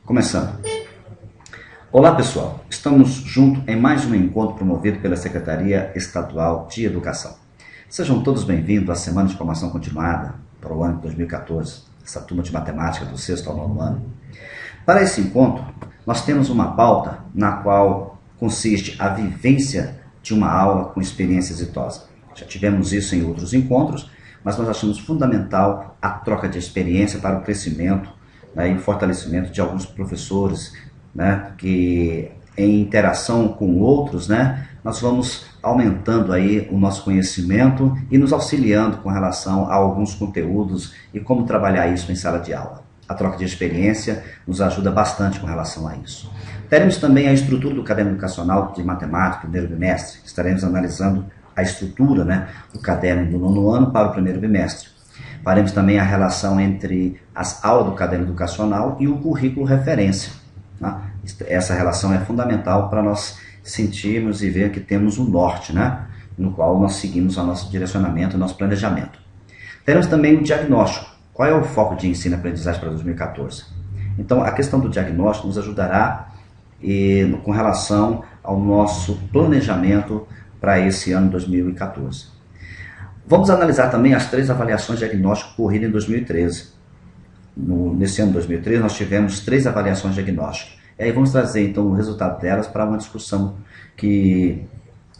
Começando. Olá pessoal, estamos juntos em mais um encontro promovido pela Secretaria Estadual de Educação. Sejam todos bem-vindos à Semana de Formação Continuada para o ano de 2014, essa turma de matemática do 6º ao 9º ano. Para esse encontro, nós temos uma pauta na qual consiste a vivência de uma aula com experiência exitosa. Já tivemos isso em outros encontros, mas nós achamos fundamental a troca de experiência para o crescimento, né, e fortalecimento de alguns professores, né, que em interação com outros, né, nós vamos aumentando aí o nosso conhecimento e nos auxiliando com relação a alguns conteúdos e como trabalhar isso em sala de aula. A troca de experiência nos ajuda bastante com relação a isso. Teremos também a estrutura do caderno educacional de matemática, primeiro bimestre. Estaremos analisando a estrutura, né, do caderno do 9º ano para o primeiro bimestre. Faremos também a relação entre as aulas do caderno educacional e o currículo referência. Tá? Essa relação é fundamental para nós sentirmos e ver que temos um norte, né, no qual nós seguimos o nosso direcionamento, o nosso planejamento. Teremos também o diagnóstico. Qual é o foco de ensino e aprendizagem para 2014? Então, a questão do diagnóstico nos ajudará com relação ao nosso planejamento para esse ano 2014. Vamos analisar também as 3 avaliações diagnósticas ocorridas em 2013. Nesse ano de 2013, nós tivemos 3 avaliações diagnósticas. E aí vamos trazer, então, o resultado delas para uma discussão, que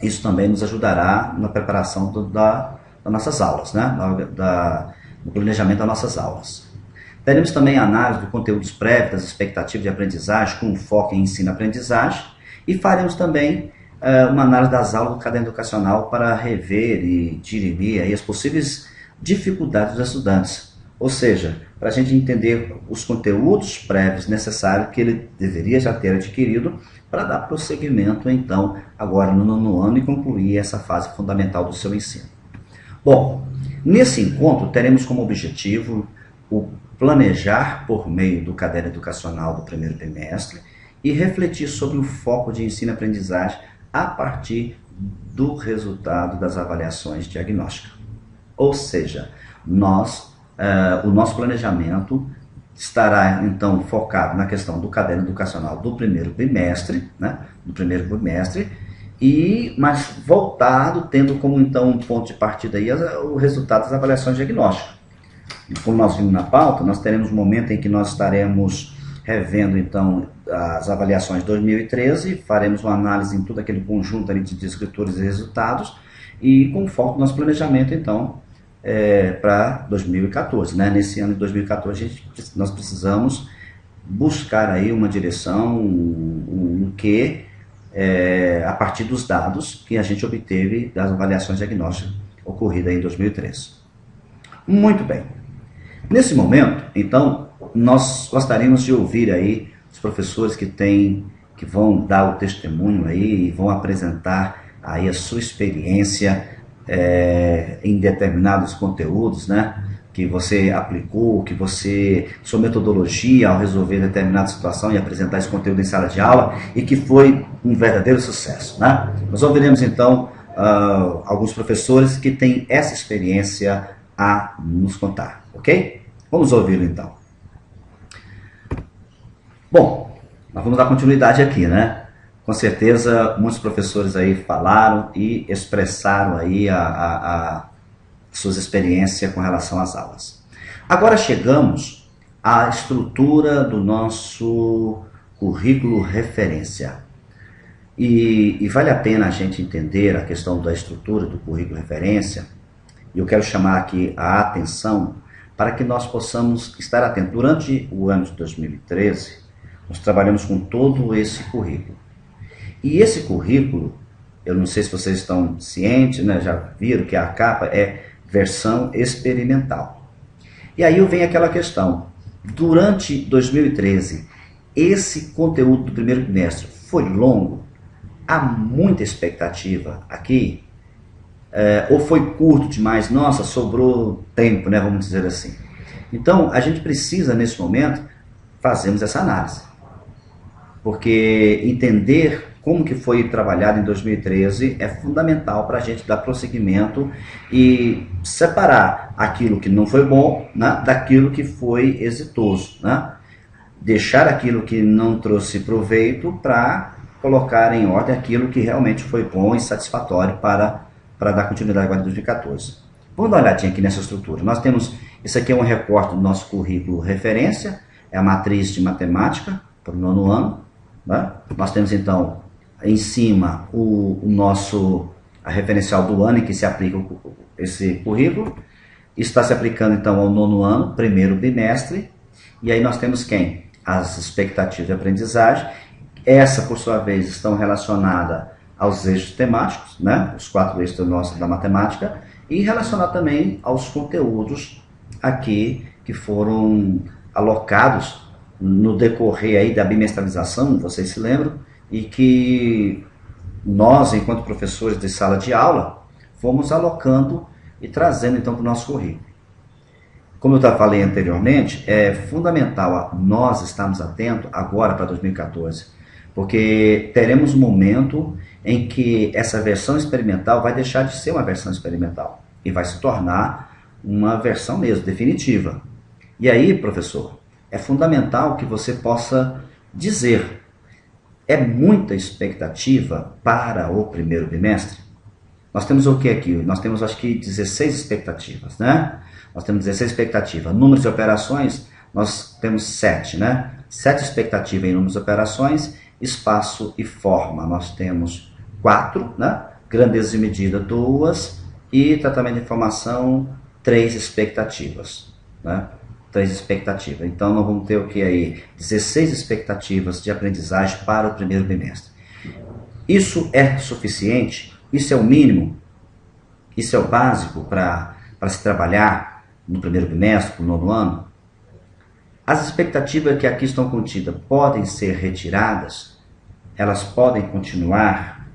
isso também nos ajudará na preparação das nossas aulas, né? No planejamento das nossas aulas. Teremos também a análise dos conteúdos prévios, das expectativas de aprendizagem, com foco em ensino-aprendizagem, e faremos também uma análise das aulas do caderno educacional para rever e dirimir aí as possíveis dificuldades dos estudantes. Ou seja, para a gente entender os conteúdos prévios necessários que ele deveria já ter adquirido para dar prosseguimento, então, agora no 9º ano e concluir essa fase fundamental do seu ensino. Bom, nesse encontro teremos como objetivo o planejar por meio do caderno educacional do primeiro bimestre e refletir sobre o foco de ensino e aprendizagem a partir do resultado das avaliações diagnósticas. Ou seja, o nosso planejamento estará então focado na questão do caderno educacional do primeiro bimestre, né, mas voltado, tendo como então um ponto de partida aí o resultado das avaliações diagnósticas. E como nós vimos na pauta, nós teremos um momento em que nós estaremos revendo então as avaliações de 2013, faremos uma análise em todo aquele conjunto ali de descritores e resultados, e com foco no nosso planejamento então para 2014, né? Nesse ano de 2014 nós precisamos buscar aí uma direção, a partir dos dados que a gente obteve das avaliações diagnósticas ocorridas em 2013. Muito bem. Nesse momento, então, nós gostaríamos de ouvir aí os professores que vão dar o testemunho aí e vão apresentar aí a sua experiência em determinados conteúdos, né, que você aplicou, sua metodologia ao resolver determinada situação e apresentar esse conteúdo em sala de aula e que foi um verdadeiro sucesso, né? Nós ouviremos então alguns professores que têm essa experiência a nos contar, ok? Vamos ouvi-lo então. Bom, nós vamos dar continuidade aqui, né? Com certeza muitos professores aí falaram e expressaram aí suas experiências com relação às aulas. Agora chegamos à estrutura do nosso currículo referência. E vale a pena a gente entender a questão da estrutura do currículo referência, e eu quero chamar aqui a atenção para que nós possamos estar atentos. Durante o ano de 2013, nós trabalhamos com todo esse currículo. E esse currículo, eu não sei se vocês estão cientes, né, já viram que a capa é versão experimental. E aí vem aquela questão, durante 2013, esse conteúdo do primeiro bimestre foi longo? Há muita expectativa aqui? Ou foi curto demais? Nossa, sobrou tempo, né, vamos dizer assim. Então, a gente precisa, nesse momento, fazermos essa análise. Porque entender como que foi trabalhado em 2013 é fundamental para a gente dar prosseguimento e separar aquilo que não foi bom, né, daquilo que foi exitoso, né? deixar aquilo que não trouxe proveito para colocar em ordem aquilo que realmente foi bom e satisfatório para dar continuidade agora em 2014. Vamos dar uma olhadinha aqui nessa estrutura. Nós temos, isso aqui é um recorte do nosso currículo referência, é a matriz de matemática para o 9º ano. Né? Nós temos então em cima a referencial do ano em que se aplica esse currículo. Isso está se aplicando então ao 9º ano, primeiro bimestre. E aí nós temos quem? As expectativas de aprendizagem. Essa, por sua vez, estão relacionadas aos eixos temáticos, né? Os 4 eixos da matemática, e relacionado também aos conteúdos aqui que foram alocados no decorrer aí da bimestralização, vocês se lembram, e que nós, enquanto professores de sala de aula, fomos alocando e trazendo então para o nosso currículo. Como eu já falei anteriormente, é fundamental nós estarmos atentos agora para 2014, porque teremos um momento em que essa versão experimental vai deixar de ser uma versão experimental e vai se tornar uma versão mesmo, definitiva. E aí, professor, é fundamental que você possa dizer, é muita expectativa para o primeiro bimestre? Nós temos o que aqui? Nós temos acho que 16 expectativas, né? Nós temos 16 expectativas. Números de operações, nós temos 7, né? 7 expectativas em números de operações, espaço e forma. Nós temos 4, né? Grandeza e medida, 2, e tratamento de informação, 3 expectativas, né? 3 expectativas. Então, nós vamos ter o que aí? 16 expectativas de aprendizagem para o primeiro bimestre. Isso é suficiente? Isso é o mínimo? Isso é o básico para se trabalhar no primeiro bimestre, no 9º ano? As expectativas que aqui estão contidas podem ser retiradas? Elas podem continuar?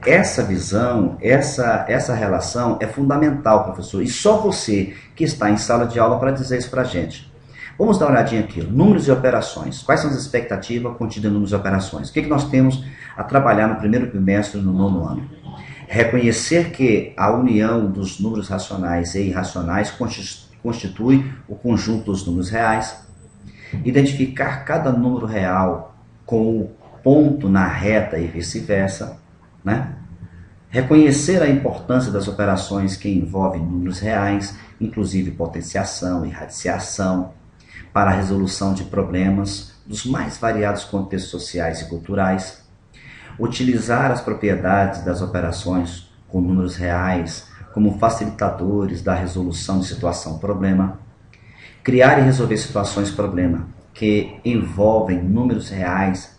Essa visão, essa relação é fundamental, professor. E só você que está em sala de aula para dizer isso para a gente. Vamos dar uma olhadinha aqui. Números de operações. Quais são as expectativas contidas em números de operações? O que nós temos a trabalhar no primeiro bimestre no 9º ano? Reconhecer que a união dos números racionais e irracionais constitui o conjunto dos números reais. Identificar cada número real com o ponto na reta e vice-versa, né? Reconhecer a importância das operações que envolvem números reais, inclusive potenciação e radiciação, para a resolução de problemas dos mais variados contextos sociais e culturais. Utilizar as propriedades das operações com números reais como facilitadores da resolução de situação-problema. Criar e resolver situações-problema que envolvem números reais,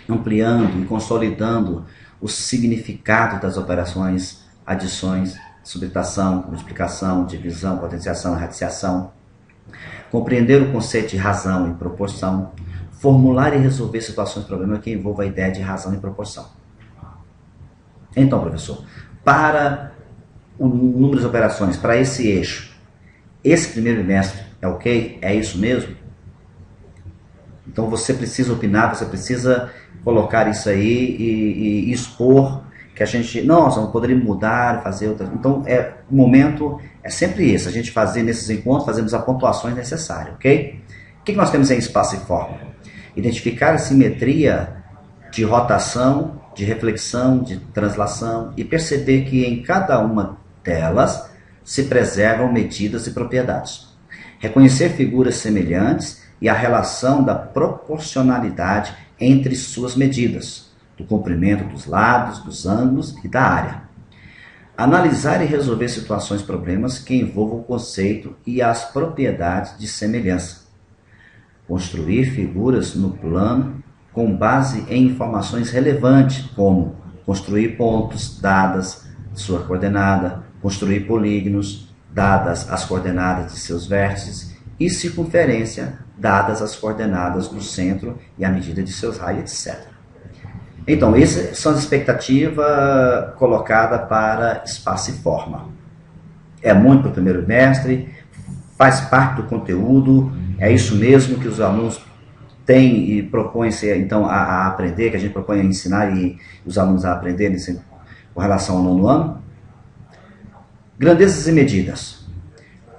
ampliando e consolidando o significado das operações, adições, subtração, multiplicação, divisão, potenciação, radiciação. Compreender o conceito de razão e proporção. Formular e resolver situações, problemas que envolvam a ideia de razão e proporção. Então, professor, para o número de operações, para esse eixo, esse primeiro bimestre é ok? É isso mesmo? Então você precisa opinar, você precisa colocar isso aí e expor que a gente, nós poderíamos mudar, fazer outras. Então o momento é sempre esse, a gente fazer nesses encontros, fazemos as pontuações necessárias, ok? O que nós temos em espaço e forma? Identificar a simetria de rotação, de reflexão, de translação e perceber que em cada uma delas se preservam medidas e propriedades. Reconhecer figuras semelhantes e a relação da proporcionalidade entre suas medidas, do comprimento dos lados, dos ângulos e da área. Analisar e resolver situações, problemas que envolvam o conceito e as propriedades de semelhança. Construir figuras no plano com base em informações relevantes, como construir pontos dadas sua coordenada, construir polígonos dadas as coordenadas de seus vértices e circunferência dadas as coordenadas do centro e a medida de seus raios, etc. Então, essas são as expectativas colocadas para espaço e forma. É muito para o primeiro bimestre, faz parte do conteúdo, é isso mesmo que os alunos têm e propõem-se então a aprender, que a gente propõe a ensinar e os alunos a aprenderem com relação ao 9º ano. Grandezas e medidas.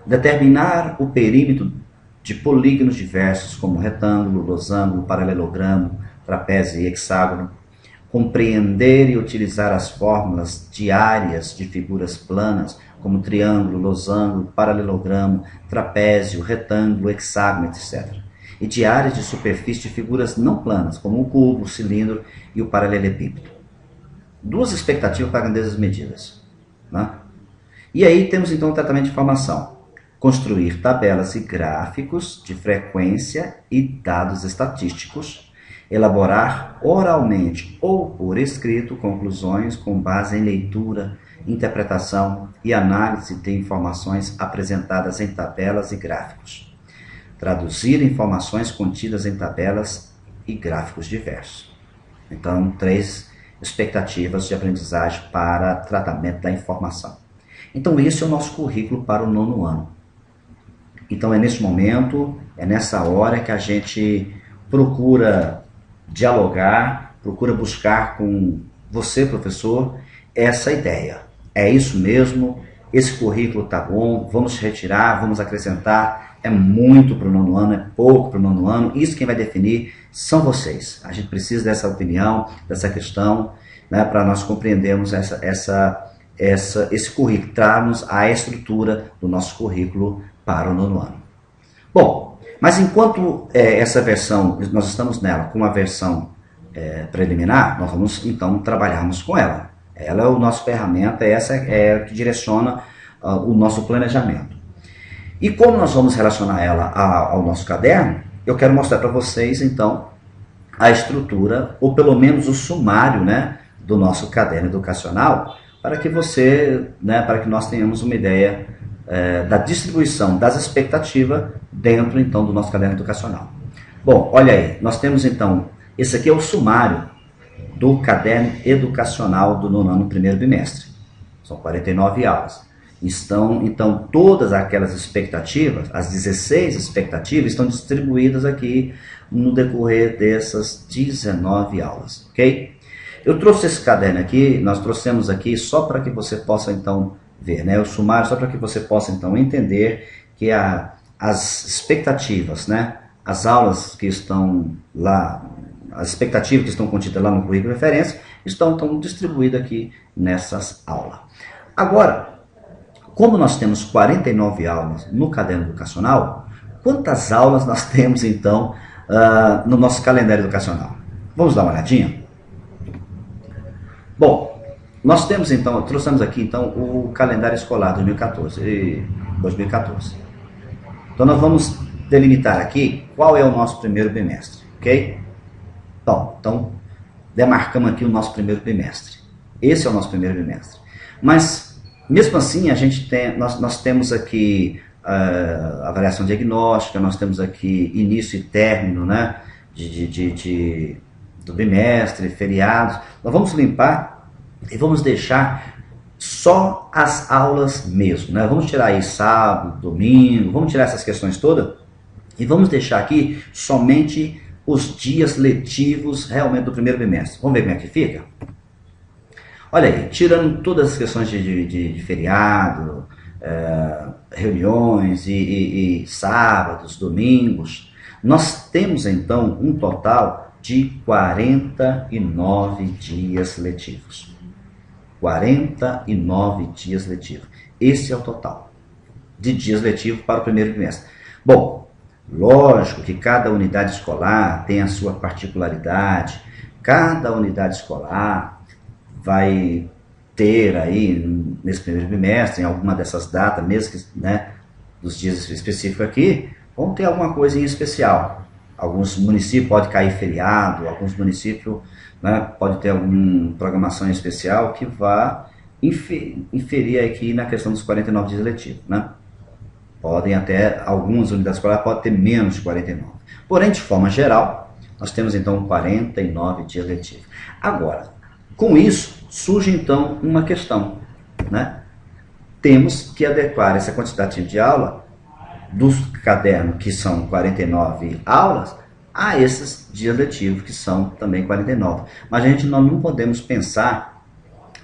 Determinar o perímetro de polígonos diversos como retângulo, losango, paralelogramo, trapézio e hexágono, compreender e utilizar as fórmulas diárias de figuras planas, como triângulo, losango, paralelogramo, trapézio, retângulo, hexágono, etc. E de áreas de superfície de figuras não planas, como o cubo, o cilindro e o paralelepípedo. Duas expectativas para grandezas medidas. Né? E aí temos então o tratamento de informação. Construir tabelas e gráficos de frequência e dados estatísticos, elaborar oralmente ou por escrito conclusões com base em leitura, interpretação e análise de informações apresentadas em tabelas e gráficos. Traduzir informações contidas em tabelas e gráficos diversos. Então, 3 expectativas de aprendizagem para tratamento da informação. Então, esse é o nosso currículo para o 9º ano. Então, é nesse momento, é nessa hora que a gente procura dialogar, procura buscar com você, professor, essa ideia. É isso mesmo, esse currículo está bom, vamos retirar, vamos acrescentar, é muito para o 9º ano, é pouco para o 9º ano, isso quem vai definir são vocês. A gente precisa dessa opinião, dessa questão, né, para nós compreendermos esse currículo, trarmos a estrutura do nosso currículo para o 9º ano. Bom, mas enquanto essa versão, nós estamos nela com uma versão preliminar, nós vamos então trabalharmos com ela. Ela é a nossa ferramenta, essa é a que direciona o nosso planejamento. E como nós vamos relacionar ela ao nosso caderno, eu quero mostrar para vocês então a estrutura, ou pelo menos o sumário, né, do nosso caderno educacional, para que para que nós tenhamos uma ideia da distribuição das expectativas dentro então do nosso caderno educacional. Bom, olha aí, nós temos então, esse aqui é o sumário do caderno educacional do 9º ano, primeiro bimestre. São 49 aulas. Estão então todas aquelas expectativas, as 16 expectativas, estão distribuídas aqui no decorrer dessas 19 aulas, ok? Eu trouxe esse caderno aqui, nós trouxemos aqui só para que você possa então ver, né? O sumário só para que você possa então entender que as expectativas, né? As aulas que estão lá, as expectativas que estão contidas lá no currículo de referência, estão então distribuídas aqui nessas aulas. Agora, como nós temos 49 aulas no caderno educacional, quantas aulas nós temos então no nosso calendário educacional? Vamos dar uma olhadinha? Bom, nós temos então, trouxemos aqui então o calendário escolar 2014. Então nós vamos delimitar aqui qual é o nosso primeiro bimestre, ok? Bom, então demarcamos aqui o nosso primeiro bimestre. Esse é o nosso primeiro bimestre. Mas mesmo assim a gente nós temos aqui avaliação diagnóstica, nós temos aqui início e término, né, do bimestre, feriados. Nós vamos limpar e vamos deixar só as aulas mesmo, né? Vamos tirar aí sábado, domingo, vamos tirar essas questões todas e vamos deixar aqui somente os dias letivos realmente do primeiro bimestre. Vamos ver como é que fica? Olha aí, tirando todas as questões de feriado, reuniões e sábados, domingos, nós temos então um total de 49 dias letivos. 49 dias letivos. Esse é o total de dias letivos para o primeiro bimestre. Bom, lógico que cada unidade escolar tem a sua particularidade, cada unidade escolar vai ter aí, nesse primeiro bimestre, em alguma dessas datas, mesmo que, né, dos dias específicos aqui, vão ter alguma coisa em especial. Alguns municípios podem cair feriado, alguns municípios, né, pode ter alguma programação especial que vá inferir aqui na questão dos 49 dias letivos, né? Podem até, algumas unidades escolares podem ter menos de 49. Porém, de forma geral, nós temos então 49 dias letivos. Agora, com isso, surge então uma questão, né? Temos que adequar essa quantidade de aula dos cadernos, que são 49 aulas, a esses dias letivos, que são também 49. Mas nós não podemos pensar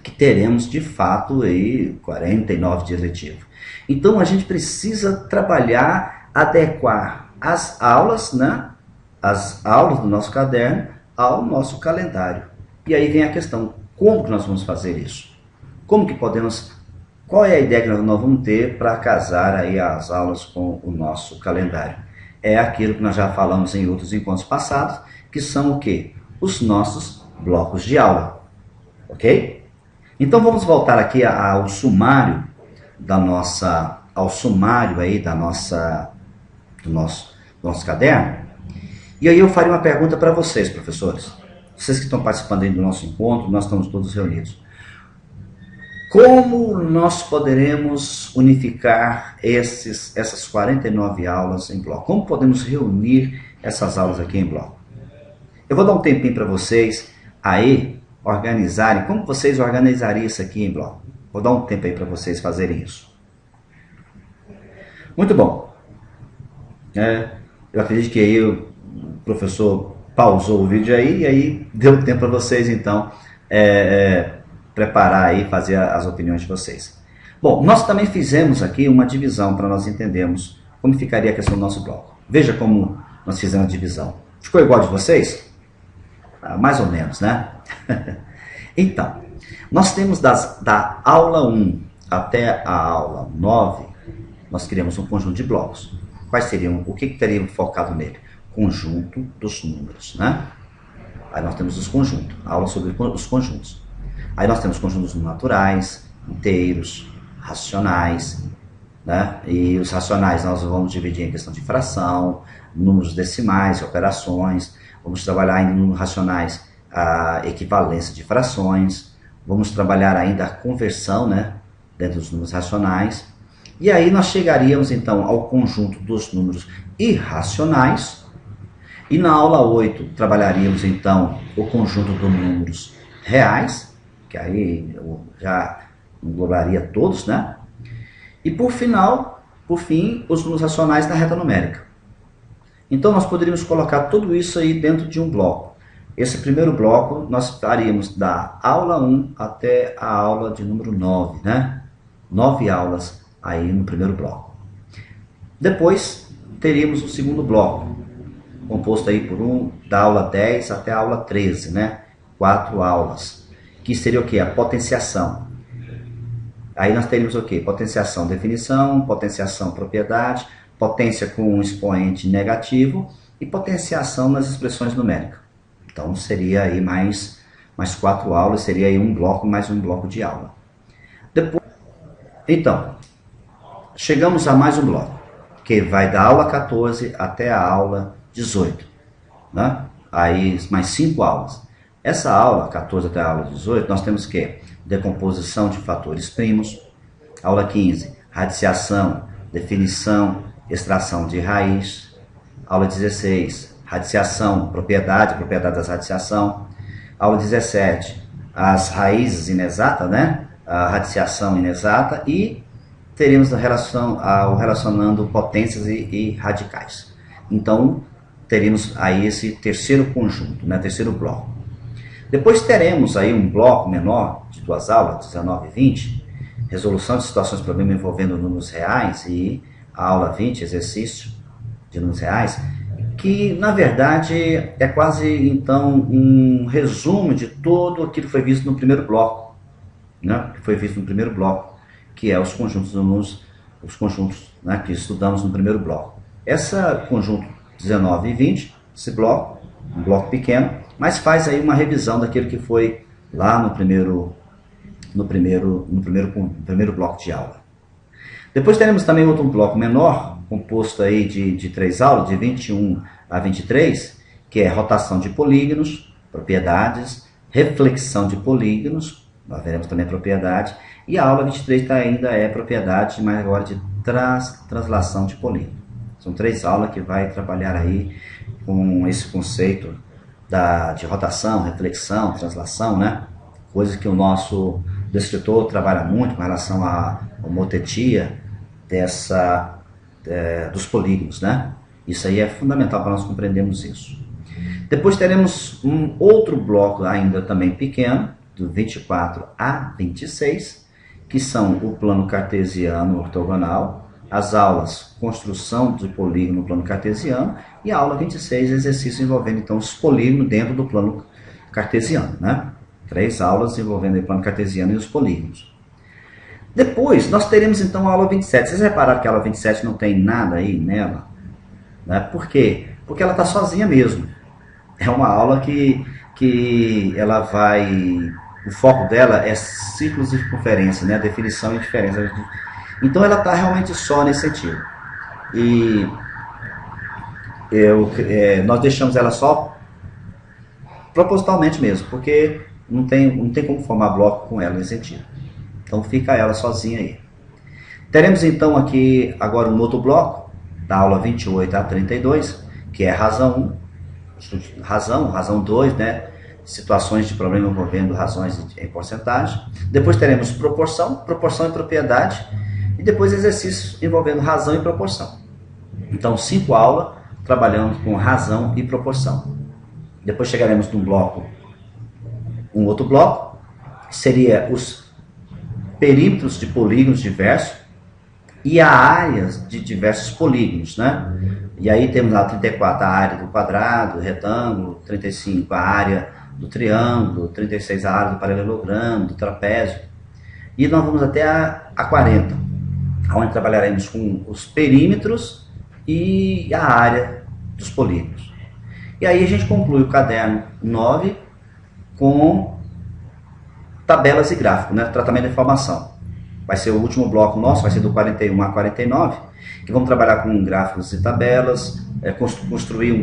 que teremos de fato aí 49 dias letivos. Então a gente precisa trabalhar, adequar as aulas, né? As aulas do nosso caderno ao nosso calendário. E aí vem a questão, como que nós vamos fazer isso? Como que podemos, qual é a ideia que nós vamos ter para casar aí as aulas com o nosso calendário? É aquilo que nós já falamos em outros encontros passados, que são o quê? Os nossos blocos de aula, ok? Então vamos voltar aqui ao sumário do nosso caderno. E aí eu faria uma pergunta para vocês, professores. Vocês que estão participando aí do nosso encontro, nós estamos todos reunidos. Como nós poderemos unificar essas 49 aulas em bloco? Como podemos reunir essas aulas aqui em bloco? Eu vou dar um tempinho para vocês aí organizarem. Como vocês organizariam isso aqui em bloco? Vou dar um tempo aí para vocês fazerem isso. Muito bom. Eu acredito que aí o professor pausou o vídeo aí e aí deu tempo para vocês então preparar aí, fazer as opiniões de vocês. Bom, nós também fizemos aqui uma divisão para nós entendermos como ficaria a questão do nosso bloco. Veja como nós fizemos a divisão. Ficou igual de vocês? Mais ou menos, né? Então, nós temos da aula 1 até a aula 9, nós criamos um conjunto de blocos. Quais seriam, o que teríamos focado nele? Conjunto dos números, né? Aí nós temos os conjuntos, aula sobre os conjuntos. Aí nós temos conjuntos naturais, inteiros, racionais, né? E os racionais nós vamos dividir em questão de fração, números decimais, operações. Vamos trabalhar ainda nos racionais a equivalência de frações. Vamos trabalhar ainda a conversão, né? Dentro dos números racionais. E aí nós chegaríamos então ao conjunto dos números irracionais. E na aula 8 trabalharíamos então o conjunto dos números reais, que aí eu já englobaria todos, né? E por fim, os números racionais na reta numérica. Então nós poderíamos colocar tudo isso aí dentro de um bloco. Esse primeiro bloco nós faríamos da aula 1 até a aula de número 9, né? 9 aulas aí no primeiro bloco. Depois teríamos o segundo bloco, composto aí da aula 10 até a aula 13, né? 4 aulas, que seria o que? A potenciação. Aí nós teríamos o que? Potenciação, definição, potenciação, propriedade, potência com um expoente negativo e potenciação nas expressões numéricas. Então seria aí mais 4 aulas, seria aí um bloco mais um bloco de aula. Então, chegamos a mais um bloco, que vai da aula 14 até a aula 18, né? Aí mais 5 aulas. Essa aula 14 até a aula 18, nós temos que decomposição de fatores primos, aula 15, radiciação, definição, extração de raiz, aula 16, radiciação, propriedade das radiciação, aula 17, as raízes inexatas, né? A radiciação inexata e teríamos relacionando potências e radicais. Então, teríamos aí esse terceiro conjunto, né? Terceiro bloco. Depois teremos aí um bloco menor de 2 aulas, 19 e 20, resolução de situações de problema envolvendo números reais, e a aula 20, exercício de números reais, que na verdade é quase então um resumo de tudo aquilo que foi visto no primeiro bloco, né? Que foi visto no primeiro bloco, que é os conjuntos dos números, os conjuntos, né, que estudamos no primeiro bloco. Essa conjunto 19 e 20, esse bloco, um bloco pequeno, mas faz aí uma revisão daquilo que foi lá no primeiro bloco de aula. Depois teremos também outro bloco menor, composto aí de 3 aulas, de 21 a 23, que é rotação de polígonos, propriedades, reflexão de polígonos, nós veremos também propriedade, e a aula 23 ainda é propriedade, mas agora de translação de polígono. São 3 aulas que vai trabalhar aí com esse conceito de rotação, reflexão, translação, né? Coisas que o nosso descritor trabalha muito com relação à homotetia dos polígonos, né? Isso aí é fundamental para nós compreendermos isso. Depois teremos um outro bloco ainda também pequeno, do 24 a 26, que são o plano cartesiano ortogonal, as aulas construção de polígono no plano cartesiano e a aula 26, exercício envolvendo então os polígonos dentro do plano cartesiano, né? 3 aulas envolvendo o plano cartesiano e os polígonos. Depois, nós teremos então a aula 27. Vocês repararam que a aula 27 não tem nada aí nela? Né? Por quê? Porque ela está sozinha mesmo. É uma aula que ela vai... O foco dela é círculos de circunferência, né? Definição e diferença. Então ela está realmente só nesse sentido. E nós deixamos ela só propositalmente mesmo, porque não tem como formar bloco com ela nesse sentido. Então fica ela sozinha aí. Teremos então aqui agora um outro bloco, da aula 28 a 32, que é razão 1, razão 2, né? Situações de problema envolvendo razões em porcentagem. Depois teremos proporção e propriedade. E depois exercícios envolvendo razão e proporção. Então 5 aulas trabalhando com razão e proporção. Depois chegaremos num bloco, um outro bloco, que seria os perímetros de polígonos diversos e a áreas de diversos polígonos, né? E aí temos lá 34 a área do quadrado, do retângulo, 35 a área do triângulo, 36 a área do paralelogramo, do trapézio. E nós vamos até a 40, onde trabalharemos com os perímetros e a área dos polígonos. E aí a gente conclui o caderno 9 com tabelas e gráficos, né? Tratamento de informação. Vai ser o último bloco nosso, vai ser do 41 a 49, que vamos trabalhar com gráficos e tabelas, construir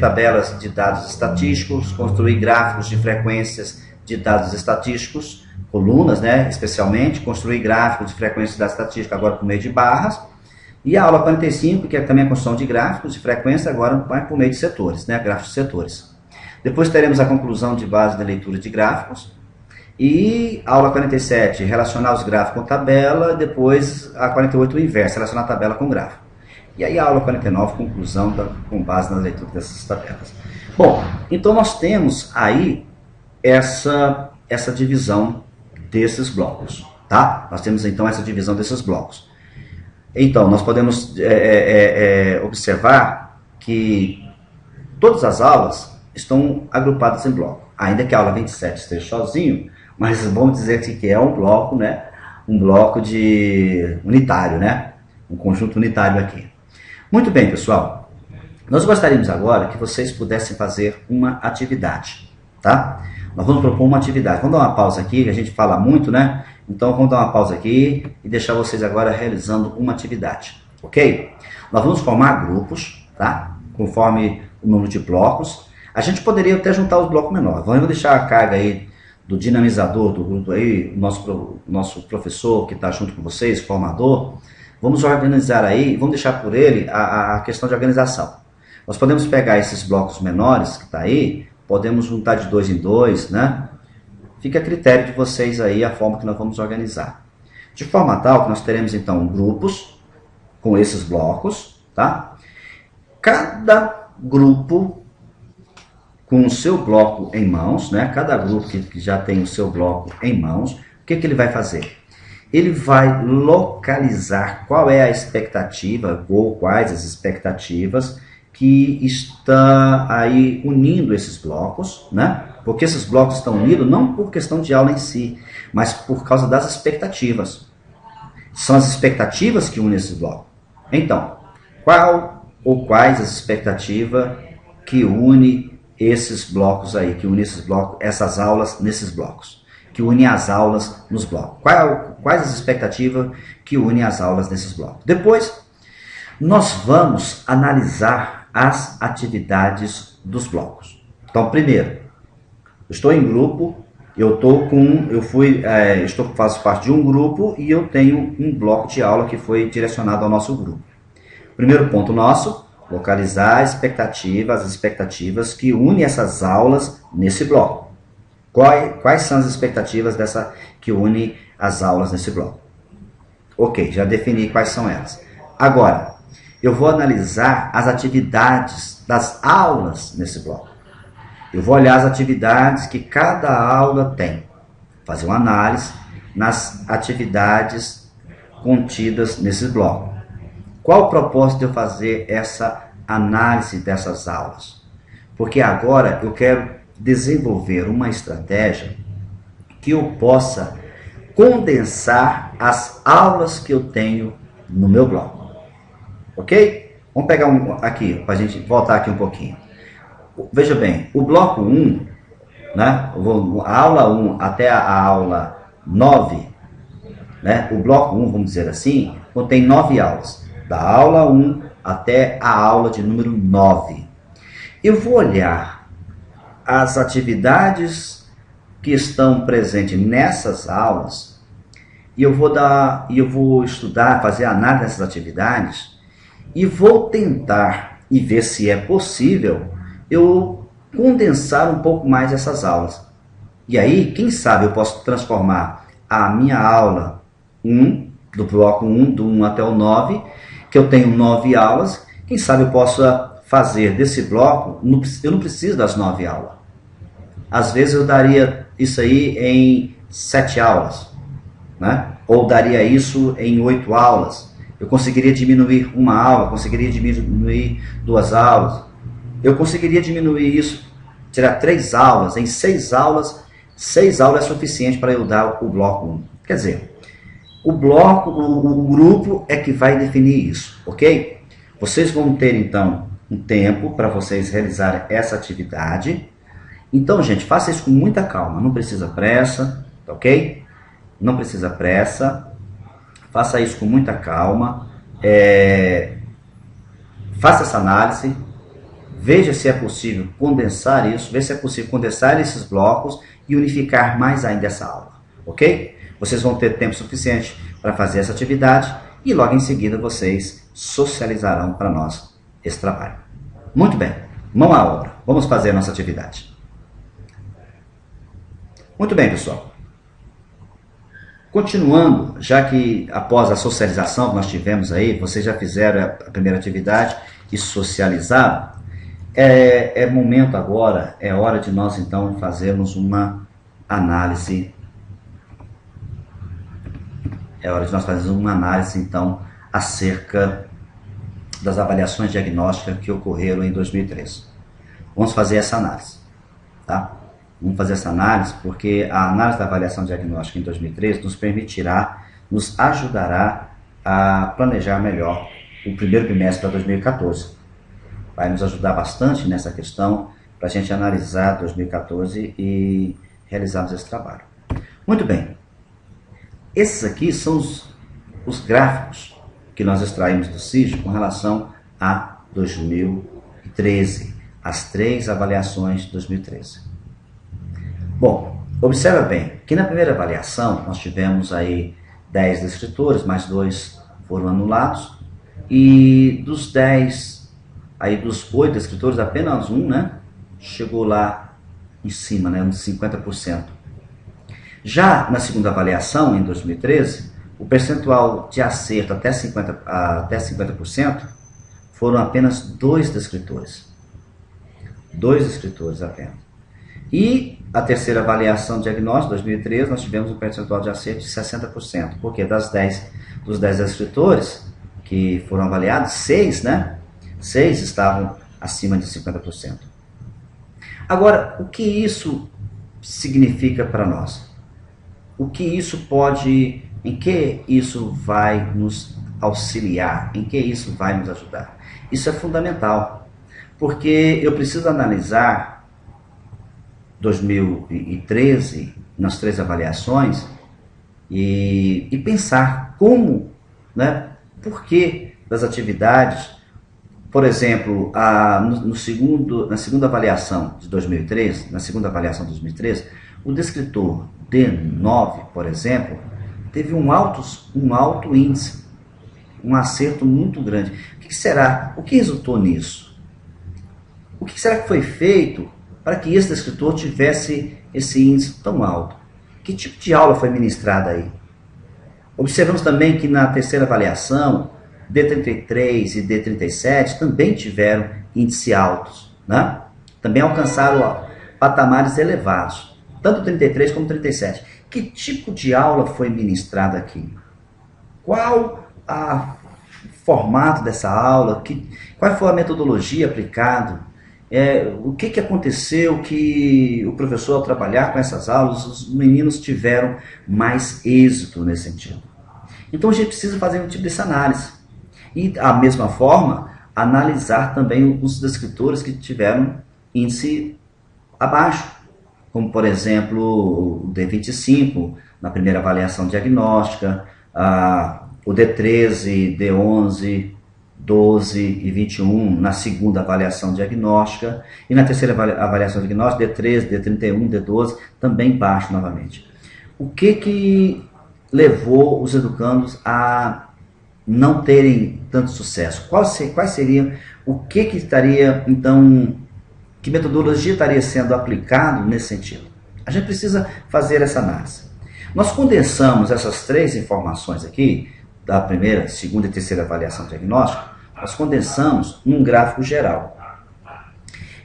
tabelas de dados estatísticos, construir gráficos de frequências de dados estatísticos, colunas, né, especialmente, construir gráficos de frequência de dados estatísticos agora por meio de barras, e a aula 45, que é também a construção de gráficos de frequência, agora por meio de setores, né, gráficos de setores. Depois teremos a conclusão de base da leitura de gráficos, e a aula 47, relacionar os gráficos com tabela, depois a 48, o inverso, relacionar a tabela com gráfico. E aí a aula 49, conclusão com base na leitura dessas tabelas. Bom, então nós temos aí essa divisão desses blocos, tá? Nós temos então essa divisão desses blocos. Então, nós podemos observar que todas as aulas estão agrupadas em bloco. Ainda que a aula 27 esteja sozinho, mas vamos dizer que é um bloco, né? Um bloco unitário, né? Um conjunto unitário aqui. Muito bem, pessoal. Nós gostaríamos agora que vocês pudessem fazer uma atividade, tá? Nós vamos propor uma atividade. Vamos dar uma pausa aqui, que a gente fala muito, né? Então vamos dar uma pausa aqui e deixar vocês agora realizando uma atividade, ok? Nós vamos formar grupos, tá? Conforme o número de blocos. A gente poderia até juntar os blocos menores. Vamos deixar a carga aí do dinamizador do grupo aí, nosso professor que está junto com vocês, formador. Vamos organizar aí, vamos deixar por ele a questão de organização. Nós podemos pegar esses blocos menores que está aí, podemos juntar de 2 em 2, né? Fica a critério de vocês aí a forma que nós vamos organizar. De forma tal que nós teremos então grupos com esses blocos, tá? Cada grupo com o seu bloco em mãos, né? Cada grupo que já tem o seu bloco em mãos, o que ele vai fazer? Ele vai localizar qual é a expectativa ou quais as expectativas que está aí unindo esses blocos, né? Porque esses blocos estão unidos não por questão de aula em si, mas por causa das expectativas. São as expectativas que unem esses blocos. Então, qual ou quais as expectativas que une esses blocos aí, que une esses blocos, essas aulas nesses blocos, que une as aulas nos blocos? Quais as expectativas que unem as aulas nesses blocos? Depois, nós vamos analisar as atividades dos blocos. Então, primeiro, estou em grupo, faço parte de um grupo e eu tenho um bloco de aula que foi direcionado ao nosso grupo. Primeiro ponto nosso, localizar as expectativas que unem essas aulas nesse bloco. Quais são as expectativas que unem as aulas nesse bloco? Ok, já defini quais são elas. Agora, eu vou analisar as atividades das aulas nesse bloco. Eu vou olhar as atividades que cada aula tem. Fazer uma análise nas atividades contidas nesse bloco. Qual o propósito de eu fazer essa análise dessas aulas? Porque agora eu quero desenvolver uma estratégia que eu possa condensar as aulas que eu tenho no meu bloco. Ok? Vamos pegar aqui, para a gente voltar aqui um pouquinho. Veja bem, o bloco 1, né, a aula 1 até a aula 9, né, o bloco 1, vamos dizer assim, contém 9 aulas. Da aula 1 até a aula de número 9. Eu vou olhar as atividades que estão presentes nessas aulas e eu vou estudar, fazer análise dessas atividades e vou tentar e ver se é possível eu condensar um pouco mais essas aulas. E aí, quem sabe eu posso transformar a minha aula 1, do bloco 1, do 1 até o 9, que eu tenho 9 aulas, quem sabe eu possa fazer desse bloco, eu não preciso das 9 aulas. Às vezes eu daria isso aí em 7 aulas, né? Ou daria isso em 8 aulas. Eu conseguiria diminuir uma aula, conseguiria diminuir 2 aulas. Eu conseguiria diminuir isso, tirar 3 aulas, em 6 aulas. 6 aulas é suficiente para eu dar o bloco 1. Quer dizer, o grupo é que vai definir isso, ok? Vocês vão ter então um tempo para vocês realizarem essa atividade. Então, gente, faça isso com muita calma, não precisa pressa, ok? Não precisa pressa, faça isso com muita calma, faça essa análise, veja se é possível condensar isso, veja se é possível condensar esses blocos e unificar mais ainda essa aula, ok? Vocês vão ter tempo suficiente para fazer essa atividade e logo em seguida vocês socializarão para nós esse trabalho. Muito bem, mão à obra, vamos fazer a nossa atividade. Muito bem, pessoal. Continuando, já que após a socialização que nós tivemos aí, vocês já fizeram a primeira atividade e socializaram, é momento agora, é hora de nós então fazermos uma análise. É hora de nós fazermos uma análise então acerca das avaliações diagnósticas que ocorreram em 2013. Vamos fazer essa análise, tá? Vamos fazer essa análise porque a análise da avaliação diagnóstica em 2013 nos ajudará a planejar melhor o primeiro bimestre para 2014. Vai nos ajudar bastante nessa questão para a gente analisar 2014 e realizarmos esse trabalho. Muito bem. Esses aqui são os gráficos que nós extraímos do CIGE com relação a 2013, as 3 avaliações de 2013. Bom, observa bem que na primeira avaliação nós tivemos aí 10 descritores, mais 2 foram anulados, e dos 10, aí dos 8 descritores, apenas um, né, chegou lá em cima, né, uns 50%. Já na segunda avaliação, em 2013, o percentual de acerto até 50% foram apenas 2 descritores. 2 descritores apenas. E a terceira avaliação diagnóstica, 2013, nós tivemos um percentual de acerto de 60%. Porque dos 10 descritores que foram avaliados, 6, né? 6 estavam acima de 50%. Agora, o que isso significa para nós? O que isso pode, em que isso vai nos auxiliar? Em que isso vai nos ajudar? Isso é fundamental, porque eu preciso analisar 2013 nas 3 avaliações e pensar como, né, por que das atividades. Por exemplo, na segunda avaliação de 2013, o descritor D9, por exemplo, teve um alto índice, um acerto muito grande. O que será? O que resultou nisso? O que será que foi feito para que esse descritor tivesse esse índice tão alto? Que tipo de aula foi ministrada aí? Observamos também que na terceira avaliação, D33 e D37 também tiveram índices altos, né? Também alcançaram patamares elevados, tanto 33 como 37. Que tipo de aula foi ministrada aqui? qual o formato dessa aula, qual foi a metodologia aplicada, o que aconteceu que o professor, ao trabalhar com essas aulas, os meninos tiveram mais êxito nesse sentido. Então a gente precisa fazer um tipo dessa análise. E, da mesma forma, analisar também os descritores que tiveram índice abaixo, como, por exemplo, o D25, na primeira avaliação diagnóstica, o D13, D11, 12 e 21 na segunda avaliação diagnóstica, e na terceira avaliação diagnóstica, D13, D31, D12, também baixo novamente. O que levou os educandos a não terem tanto sucesso? Quais seriam, que metodologia estaria sendo aplicado nesse sentido? A gente precisa fazer essa análise. Nós condensamos essas três informações aqui, da primeira, segunda e terceira avaliação diagnóstica, nós condensamos num gráfico geral.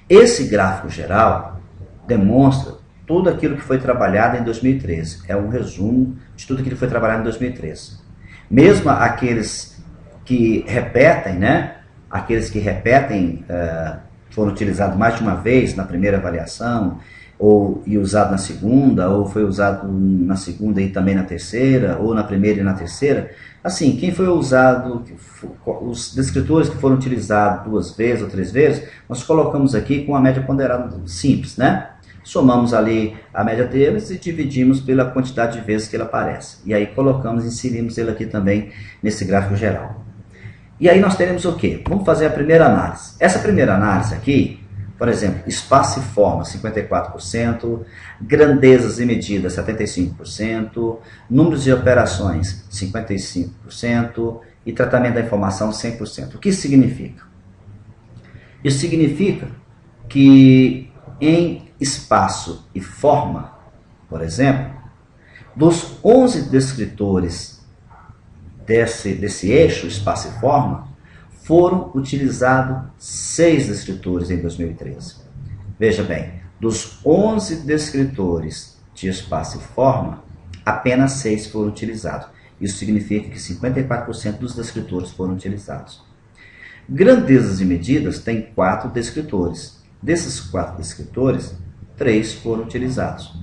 Esse gráfico geral demonstra tudo aquilo que foi trabalhado em 2013. É um resumo de tudo aquilo que foi trabalhado em 2013. Mesmo aqueles que repetem, né? Aqueles que repetem, foram utilizados mais de uma vez na primeira avaliação, e usado na segunda, ou foi usado na segunda e também na terceira, ou na primeira e na terceira. Assim, quem foi usado, os descritores que foram utilizados 2 vezes ou 3 vezes, nós colocamos aqui com a média ponderada simples, né? Somamos ali a média deles e dividimos pela quantidade de vezes que ele aparece. E aí inserimos ele aqui também nesse gráfico geral. E aí nós teremos o quê? Vamos fazer a primeira análise. Essa primeira análise aqui, por exemplo, espaço e forma, 54%, grandezas e medidas, 75%, números de operações, 55%, e tratamento da informação, 100%. O que isso significa? Isso significa que em espaço e forma, por exemplo, dos 11 descritores desse eixo, espaço e forma, foram utilizados 6 descritores em 2013. Veja bem, dos 11 descritores de espaço e forma, apenas 6 foram utilizados. Isso significa que 54% dos descritores foram utilizados. Grandezas e medidas tem 4 descritores. Desses 4 descritores, 3 foram utilizados.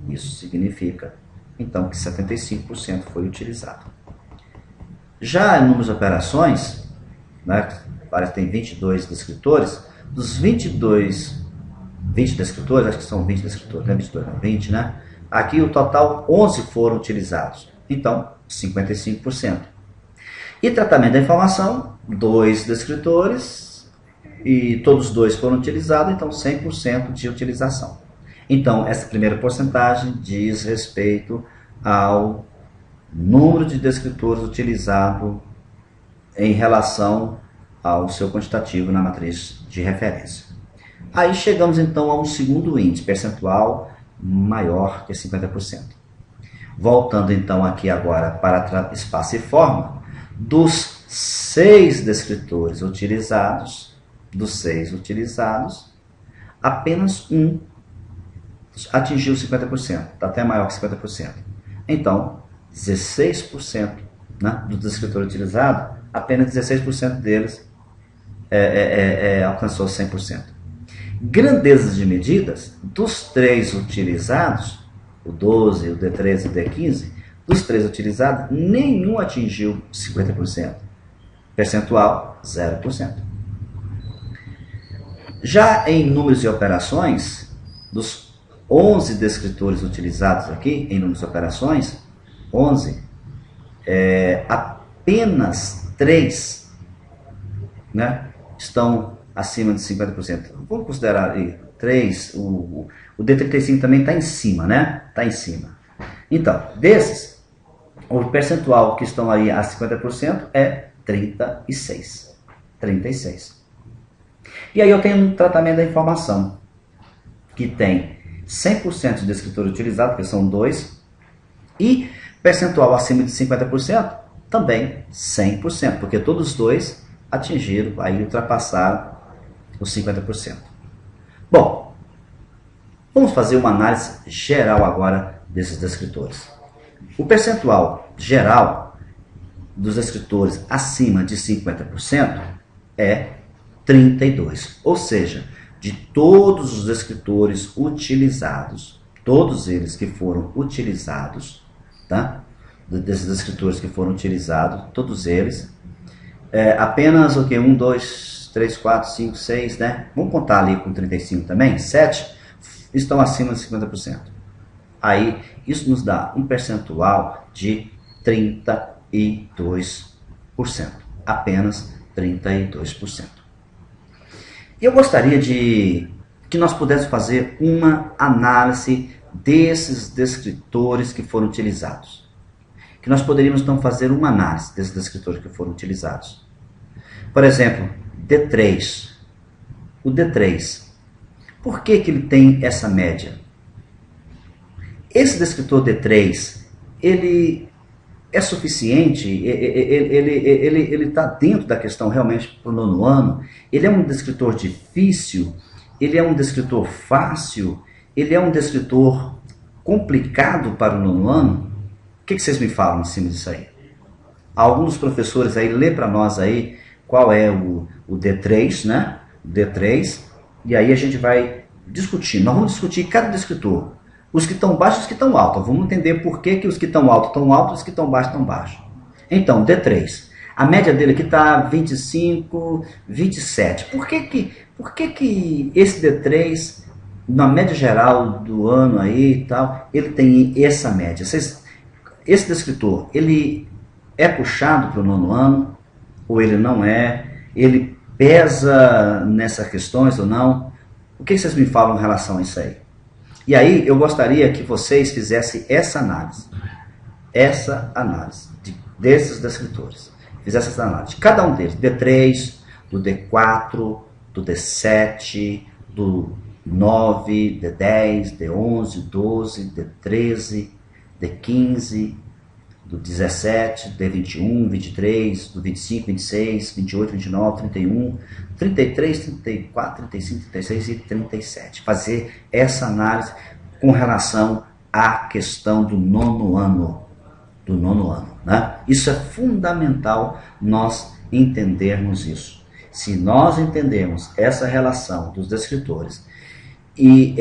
Isso significa, então, que 75% foi utilizado. Já em números de operações, né, parece que tem 22 descritores, dos 20 descritores, acho que são 20 descritores, não é 22, não, 20, né? Aqui o total 11 foram utilizados, então 55%. E tratamento da informação, 2 descritores, e todos 2 foram utilizados, então 100% de utilização. Então essa primeira porcentagem diz respeito ao número de descritores utilizado em relação ao seu quantitativo na matriz de referência. Aí chegamos então a um segundo índice percentual maior que 50%. Voltando então aqui agora para espaço e forma, dos 6 descritores utilizados, apenas um atingiu 50%, está até maior que 50%. Então, 16%, né, do descritor utilizado, apenas 16% deles alcançou 100%. Grandezas de medidas, dos 3 utilizados, o 12, o D13 e o D15, dos 3 utilizados, nenhum atingiu 50%. Percentual, 0%. Já em números de operações, dos 11 descritores utilizados aqui, em números de operações, 11, apenas 3, né, estão acima de 50%. Vamos considerar aí 3, o D35 também está em cima, né? Está em cima. Então, desses, o percentual que estão aí a 50% é 36. E aí eu tenho um tratamento da informação, que tem 100% de descritor utilizado, que são 2, e percentual acima de 50%, também 100%, porque todos os 2 atingiram, aí ultrapassaram os 50%. Bom, vamos fazer uma análise geral agora desses descritores. O percentual geral dos descritores acima de 50% é 32. Ou seja, de todos os descritores utilizados, todos eles que foram utilizados, tá? Desses descritores que foram utilizados, todos eles, apenas o que? 1, 2, 3, 4, 5, 6, né? Vamos contar ali com 35 também, 7 estão acima de 50%. Aí, isso nos dá um percentual de 32%. Apenas 32%. E eu gostaria que nós pudéssemos fazer uma análise desses descritores que foram utilizados. Que nós poderíamos então fazer uma análise desses descritores que foram utilizados. Por exemplo, D3. O D3. Por que ele tem essa média? Esse descritor D3, ele é suficiente? Ele está dentro da questão realmente para o nono ano? Ele é um descritor difícil? Ele é um descritor fácil? Ele é um descritor complicado para o nono ano? O que vocês me falam em cima disso aí? Alguns professores aí, lê para nós aí qual é o D3, né? O D3, e aí a gente vai discutir. Nós vamos discutir cada descritor. Os que estão baixos e os que estão altos. Vamos entender por que os que estão altos e os que estão baixos estão baixos. Então, D3. A média dele aqui está 25, 27. Por que esse D3, na média geral do ano aí e tal, ele tem essa média? Esse descritor, ele é puxado para o nono ano ou ele não é? Ele pesa nessas questões ou não? O que vocês me falam em relação a isso aí? E aí eu gostaria que vocês fizessem essa análise desses descritores. Fizessem essa análise. Cada um deles, D3, do D4, do D7, do 9, D10, D11, 12, D13, D15, do 17, D21, 23, do 25, 26, 28, 29, 31, 33, 34, 35, 36 e 37. Fazer essa análise com relação à questão do nono ano. Né? Isso é fundamental nós entendermos isso. Se nós entendermos essa relação dos descritores e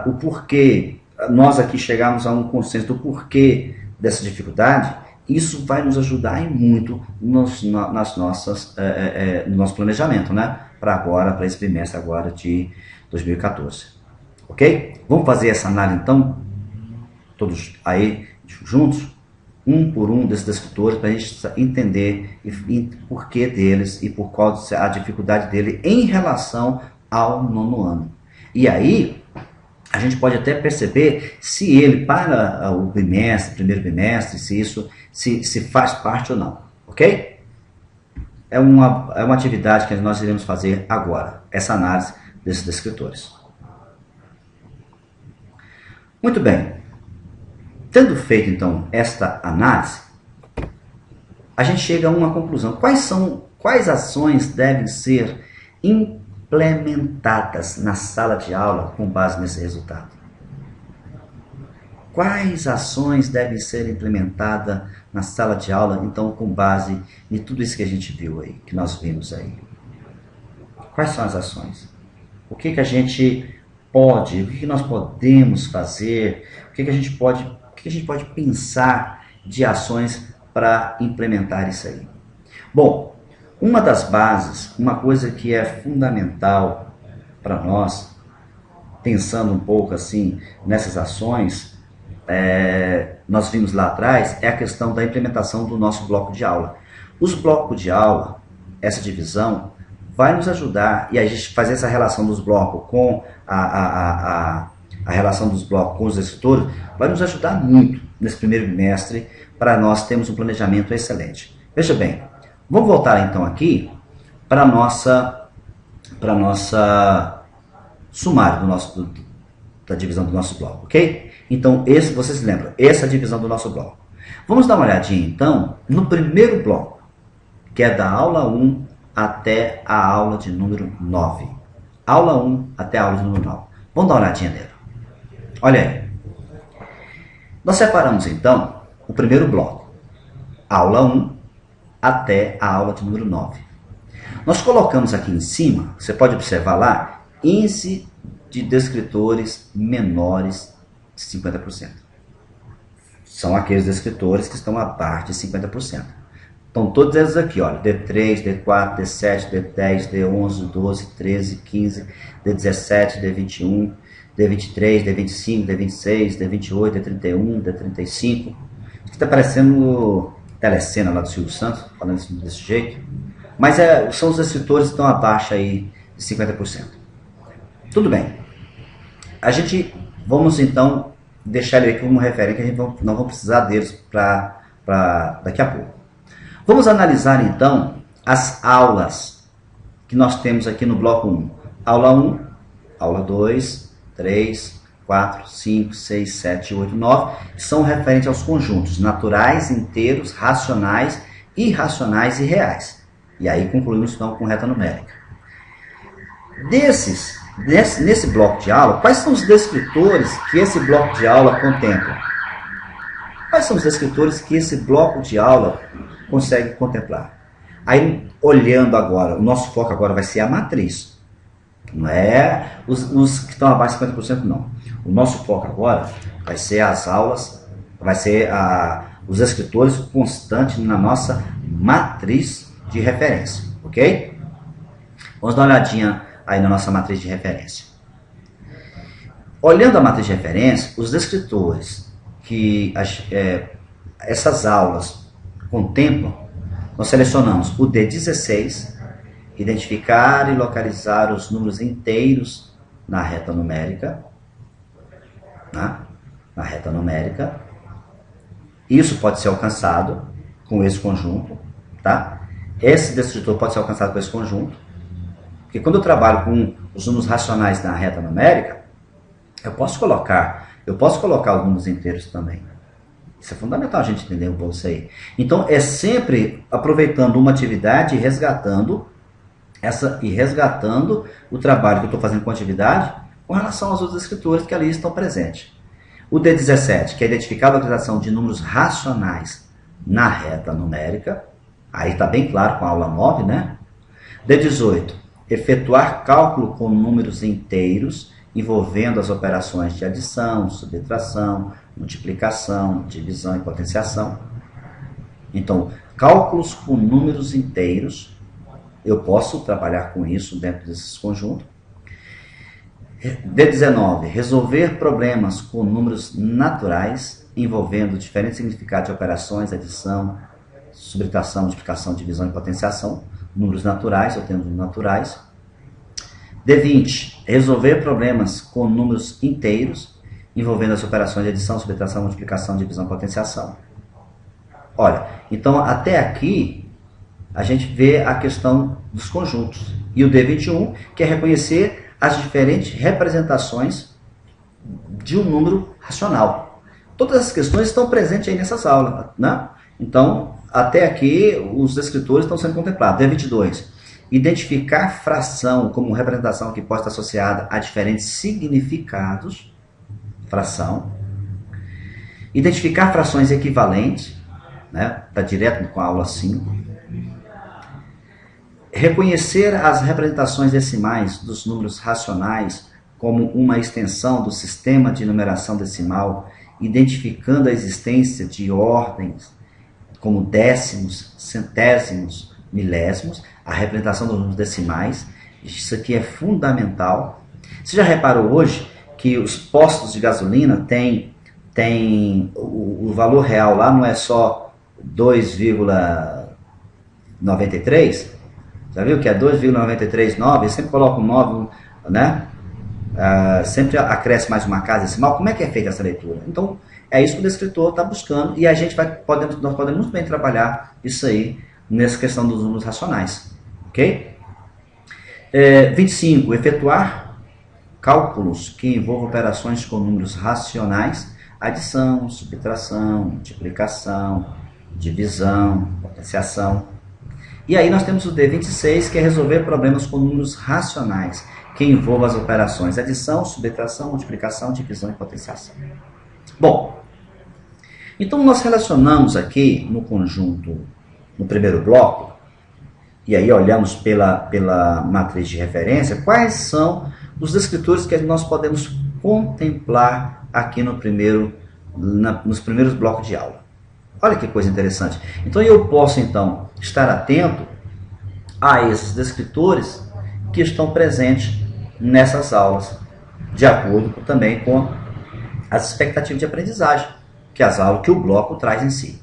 o porquê, nós aqui chegamos a um consenso do porquê dessa dificuldade, isso vai nos ajudar em muito no nosso planejamento, né? Para esse trimestre agora de 2014. Ok? Vamos fazer essa análise então, todos aí juntos, um por um desses descritores, para a gente entender o porquê deles e por qual a dificuldade dele em relação ao nono ano. E aí, a gente pode até perceber se ele, para o primeiro bimestre, se faz parte ou não, ok? É uma atividade que nós iremos fazer agora, essa análise desses descritores. Muito bem. Tendo feito, então, esta análise, a gente chega a uma conclusão. Quais ações devem ser implementadas na sala de aula com base nesse resultado? Quais ações devem ser implementadas na sala de aula, então, com base em tudo isso que a gente viu aí, que nós vimos aí? Quais são as ações? O que a gente pode, o que nós podemos fazer, o que a gente pode pensar de ações para implementar isso aí? Bom, uma das bases, uma coisa que é fundamental para nós, pensando um pouco assim nessas ações, nós vimos lá atrás, é a questão da implementação do nosso bloco de aula. Os blocos de aula, essa divisão, vai nos ajudar, e a gente fazer essa relação dos blocos com a relação dos blocos com os escritores, vai nos ajudar muito nesse primeiro bimestre para nós termos um planejamento excelente. Veja bem, vamos voltar então aqui para nossa sumário da divisão do nosso bloco, ok? Então, vocês lembram, essa é a divisão do nosso bloco. Vamos dar uma olhadinha então no primeiro bloco, que é da aula 1 até a aula de número 9. Aula 1 até a aula de número 9. Vamos dar uma olhadinha nele. Olha aí. Nós separamos então o primeiro bloco. aula 1 até a aula de número 9. Nós colocamos aqui em cima, você pode observar lá, índice de descritores menores de 50%. São aqueles descritores que estão abaixo de 50%. Então todos eles aqui, olha, D3, D4, D7, D10, D11, 12, 13, 15, D17, D21, D23, D25, D26, D28, D31, D35. Isso está parecendo telecena lá do Silvio Santos, falando desse jeito. Mas são os descritores que estão abaixo aí de 50%. Tudo bem. Vamos então deixar ele aqui como referência, que não vamos precisar deles para daqui a pouco. Vamos analisar então as aulas que nós temos aqui no bloco 1. Aula 1, aula 2, 3, 4, 5, 6, 7, 8, 9, são referentes aos conjuntos naturais, inteiros, racionais, irracionais e reais. E aí concluímos então com reta numérica. Nesse bloco de aula, quais são os descritores que esse bloco de aula contempla? Quais são os descritores que esse bloco de aula consegue contemplar? Aí, olhando agora, o nosso foco agora vai ser a matriz. Não é os que estão abaixo de 50%, não. O nosso foco agora vai ser as aulas, vai ser os escritores constantes na nossa matriz de referência, ok? Vamos dar uma olhadinha aí na nossa matriz de referência. Olhando a matriz de referência, os descritores que essas aulas contemplam, nós selecionamos o D16, identificar e localizar os números inteiros na reta numérica. Na reta numérica. Isso pode ser alcançado com esse conjunto. Tá? Esse descritor pode ser alcançado com esse conjunto. Porque quando eu trabalho com os números racionais na reta numérica, eu posso colocar os números inteiros também. Isso é fundamental a gente entender um pouco isso aí. Então, é sempre aproveitando uma atividade e resgatando o trabalho que eu estou fazendo com a atividade com relação aos outros escritores que ali estão presentes. O D17, que é identificar a localização de números racionais na reta numérica. Aí está bem claro com a aula 9, né? D18, efetuar cálculo com números inteiros envolvendo as operações de adição, subtração, multiplicação, divisão e potenciação. Então, cálculos com números inteiros, eu posso trabalhar com isso dentro desses conjuntos. D19, resolver problemas com números naturais envolvendo diferentes significados de operações, adição, subtração, multiplicação, divisão e potenciação. Números naturais, eu tenho números naturais. D20, resolver problemas com números inteiros envolvendo as operações de adição, subtração, multiplicação, divisão e potenciação. Olha, então até aqui a gente vê a questão dos conjuntos. E o D21, que é reconhecer as diferentes representações de um número racional. Todas as questões estão presentes aí nessas aulas, né? Então, até aqui os descritores estão sendo contemplados. D22, identificar fração como representação que pode estar associada a diferentes significados. Fração. Identificar frações equivalentes, né? Está direto com a aula 5. Reconhecer as representações decimais dos números racionais como uma extensão do sistema de numeração decimal, identificando a existência de ordens como décimos, centésimos, milésimos, a representação dos números decimais. Isso aqui é fundamental. Você já reparou hoje que os postos de gasolina tem o valor real lá não é só 2,93? Já viu que é 2,939? Eu sempre coloco um 9, né? Sempre acresce mais uma casa decimal. Como é que é feita essa leitura? Então, é isso que o descritor está buscando e a gente nós podemos muito bem trabalhar isso aí nessa questão dos números racionais. Ok? 25. Efetuar cálculos que envolvam operações com números racionais, adição, subtração, multiplicação, divisão, potenciação. E aí nós temos o D26, que é resolver problemas com números racionais, que envolvam as operações adição, subtração, multiplicação, divisão e potenciação. Bom, Então nós relacionamos aqui no conjunto, no primeiro bloco, e aí olhamos pela matriz de referência, quais são os descritores que nós podemos contemplar aqui nos primeiros blocos de aula. Olha que coisa interessante. Então eu posso então estar atento a esses descritores que estão presentes nessas aulas, de acordo também com as expectativas de aprendizagem que o bloco traz em si.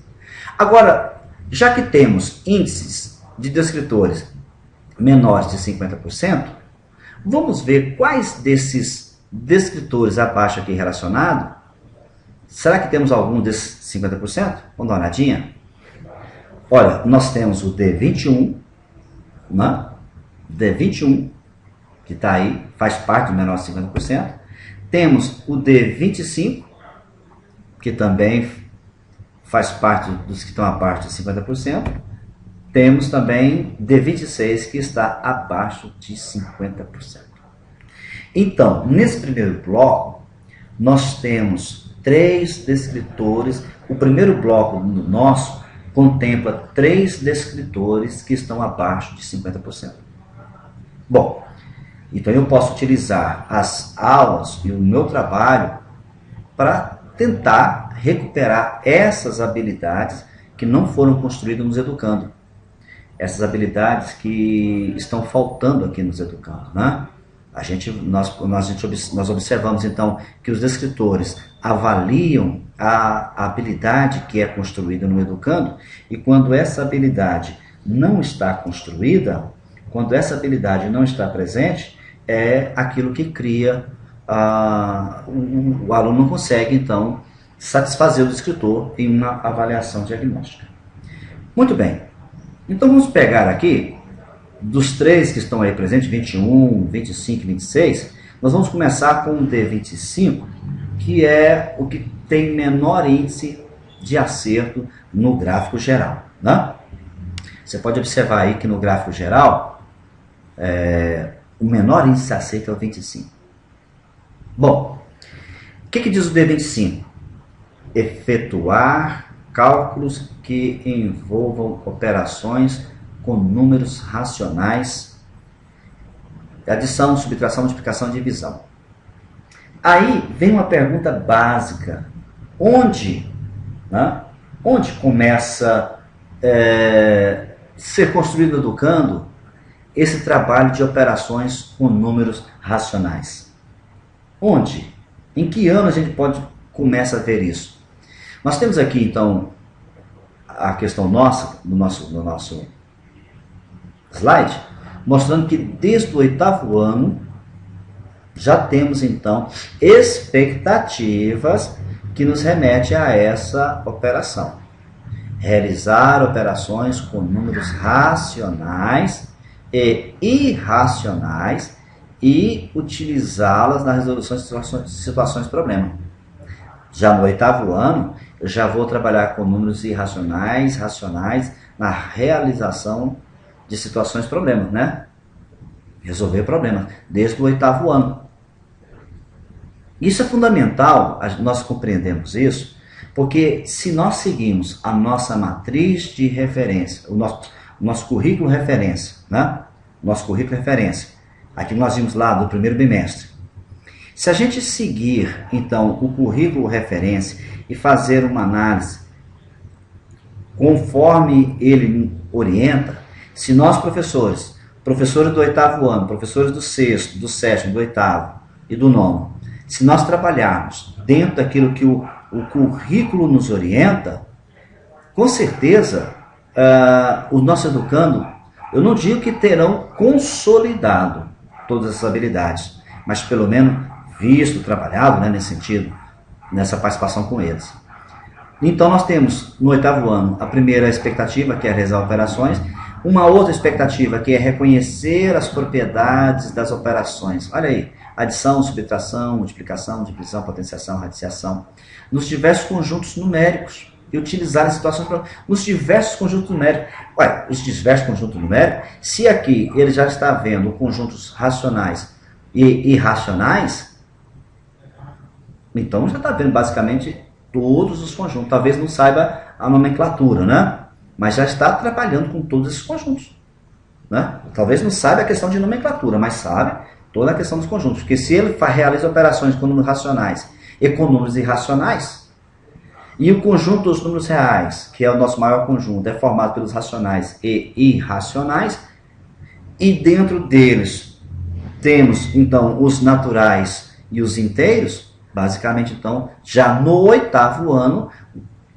Agora, já que temos índices de descritores menores de 50%, vamos ver quais desses descritores abaixo aqui relacionados. Será que temos algum desses 50%? Vamos dar uma olhadinha. Olha, nós temos o D21, né? D21, que está aí, faz parte do menor de 50%. Temos o D25, que também faz parte dos que estão abaixo de 50%. Temos também D26, que está abaixo de 50%. Então, nesse primeiro bloco, nós temos 3 descritores. O primeiro bloco nosso contempla 3 descritores que estão abaixo de 50%. Bom, então eu posso utilizar as aulas e o meu trabalho para tentar recuperar essas habilidades que não foram construídas nos educando. Essas habilidades que estão faltando aqui nos educando, né? Nós observamos então que os descritores avaliam a habilidade que é construída no educando, e quando essa habilidade não está construída, quando essa habilidade não está presente, é aquilo que cria, o aluno não consegue então satisfazer o descritor em uma avaliação diagnóstica. Muito bem, então vamos pegar aqui, dos 3 que estão aí presentes, 21, 25 e 26, nós vamos começar com o D25, que é o que tem menor índice de acerto no gráfico geral, né? Você pode observar aí que no gráfico geral, o menor índice de acerto é o 25. Bom, o que diz o D25? Efetuar cálculos que envolvam operações com números racionais, adição, subtração, multiplicação e divisão. Aí vem uma pergunta básica. Onde começa a ser construído no educando esse trabalho de operações com números racionais? Onde? Em que ano a gente começa a ver isso? Nós temos aqui, então, a questão nossa, do nosso slide, mostrando que desde o 8º ano já temos, então, expectativas que nos remetem a essa operação. Realizar operações com números racionais e irracionais e utilizá-las na resolução de situações de problema. Já no 8º ano, eu já vou trabalhar com números irracionais, racionais, na realização de situações de problema, né? Resolver problemas, desde o 8º ano. Isso é fundamental, nós compreendemos isso, porque se nós seguimos a nossa matriz de referência, o nosso currículo referência, né? Nosso currículo referência, aqui nós vimos lá do primeiro bimestre. Se a gente seguir, então, o currículo referência e fazer uma análise conforme ele orienta, se nós professores do 8º ano, professores do 6º, do 7º, do 8º e do 9º, se nós trabalharmos dentro daquilo que o currículo nos orienta, com certeza, o nosso educando, eu não digo que terão consolidado todas essas habilidades, mas pelo menos visto, trabalhado, né, nesse sentido, nessa participação com eles. Então nós temos no 8º ano a primeira expectativa, que é realizar operações, uma outra expectativa, que é reconhecer as propriedades das operações. Olha aí, adição, subtração, multiplicação, divisão, potenciação, radiciação, nos diversos conjuntos numéricos, e utilizar em situações nos diversos conjuntos numéricos. Olha, os diversos conjuntos numéricos, se aqui ele já está vendo conjuntos racionais e irracionais, então já está vendo basicamente todos os conjuntos. Talvez não saiba a nomenclatura, né? Mas já está trabalhando com todos esses conjuntos, né? Talvez não saiba a questão de nomenclatura, mas sabe toda a questão dos conjuntos. Porque se ele realiza operações com números racionais e com números irracionais, e o conjunto dos números reais, que é o nosso maior conjunto, é formado pelos racionais e irracionais, e dentro deles temos, então, os naturais e os inteiros. Basicamente, então, já no 8º ano,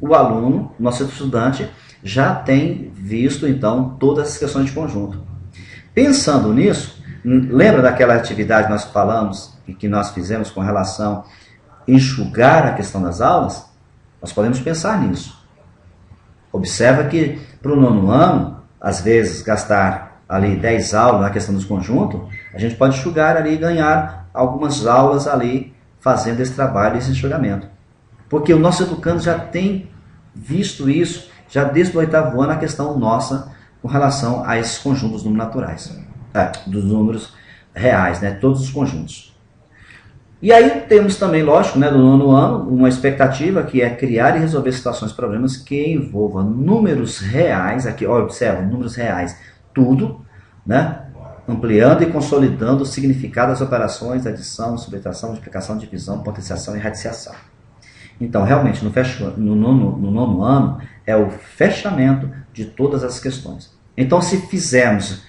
o aluno, nosso estudante, já tem visto, então, todas as questões de conjunto. Pensando nisso, lembra daquela atividade que nós falamos e que nós fizemos com relação a enxugar a questão das aulas? Nós podemos pensar nisso. Observa que para o 9º ano, às vezes, gastar ali 10 aulas na questão dos conjuntos, a gente pode enxugar ali e ganhar algumas aulas ali fazendo esse trabalho, esse enxugamento. Porque o nosso educando já tem visto isso, já desde o 8º ano, a questão nossa com relação a esses conjuntos números naturais, dos números reais, né? Todos os conjuntos. E aí temos também, lógico, né, do 9º ano, uma expectativa que é criar e resolver situações, problemas que envolvam números reais, aqui, ó, observa, números reais, tudo, né, ampliando e consolidando o significado das operações, adição, subtração, multiplicação, divisão, potenciação e radiciação. Então, realmente, no 9º ano, é o fechamento de todas as questões. Então, se fizermos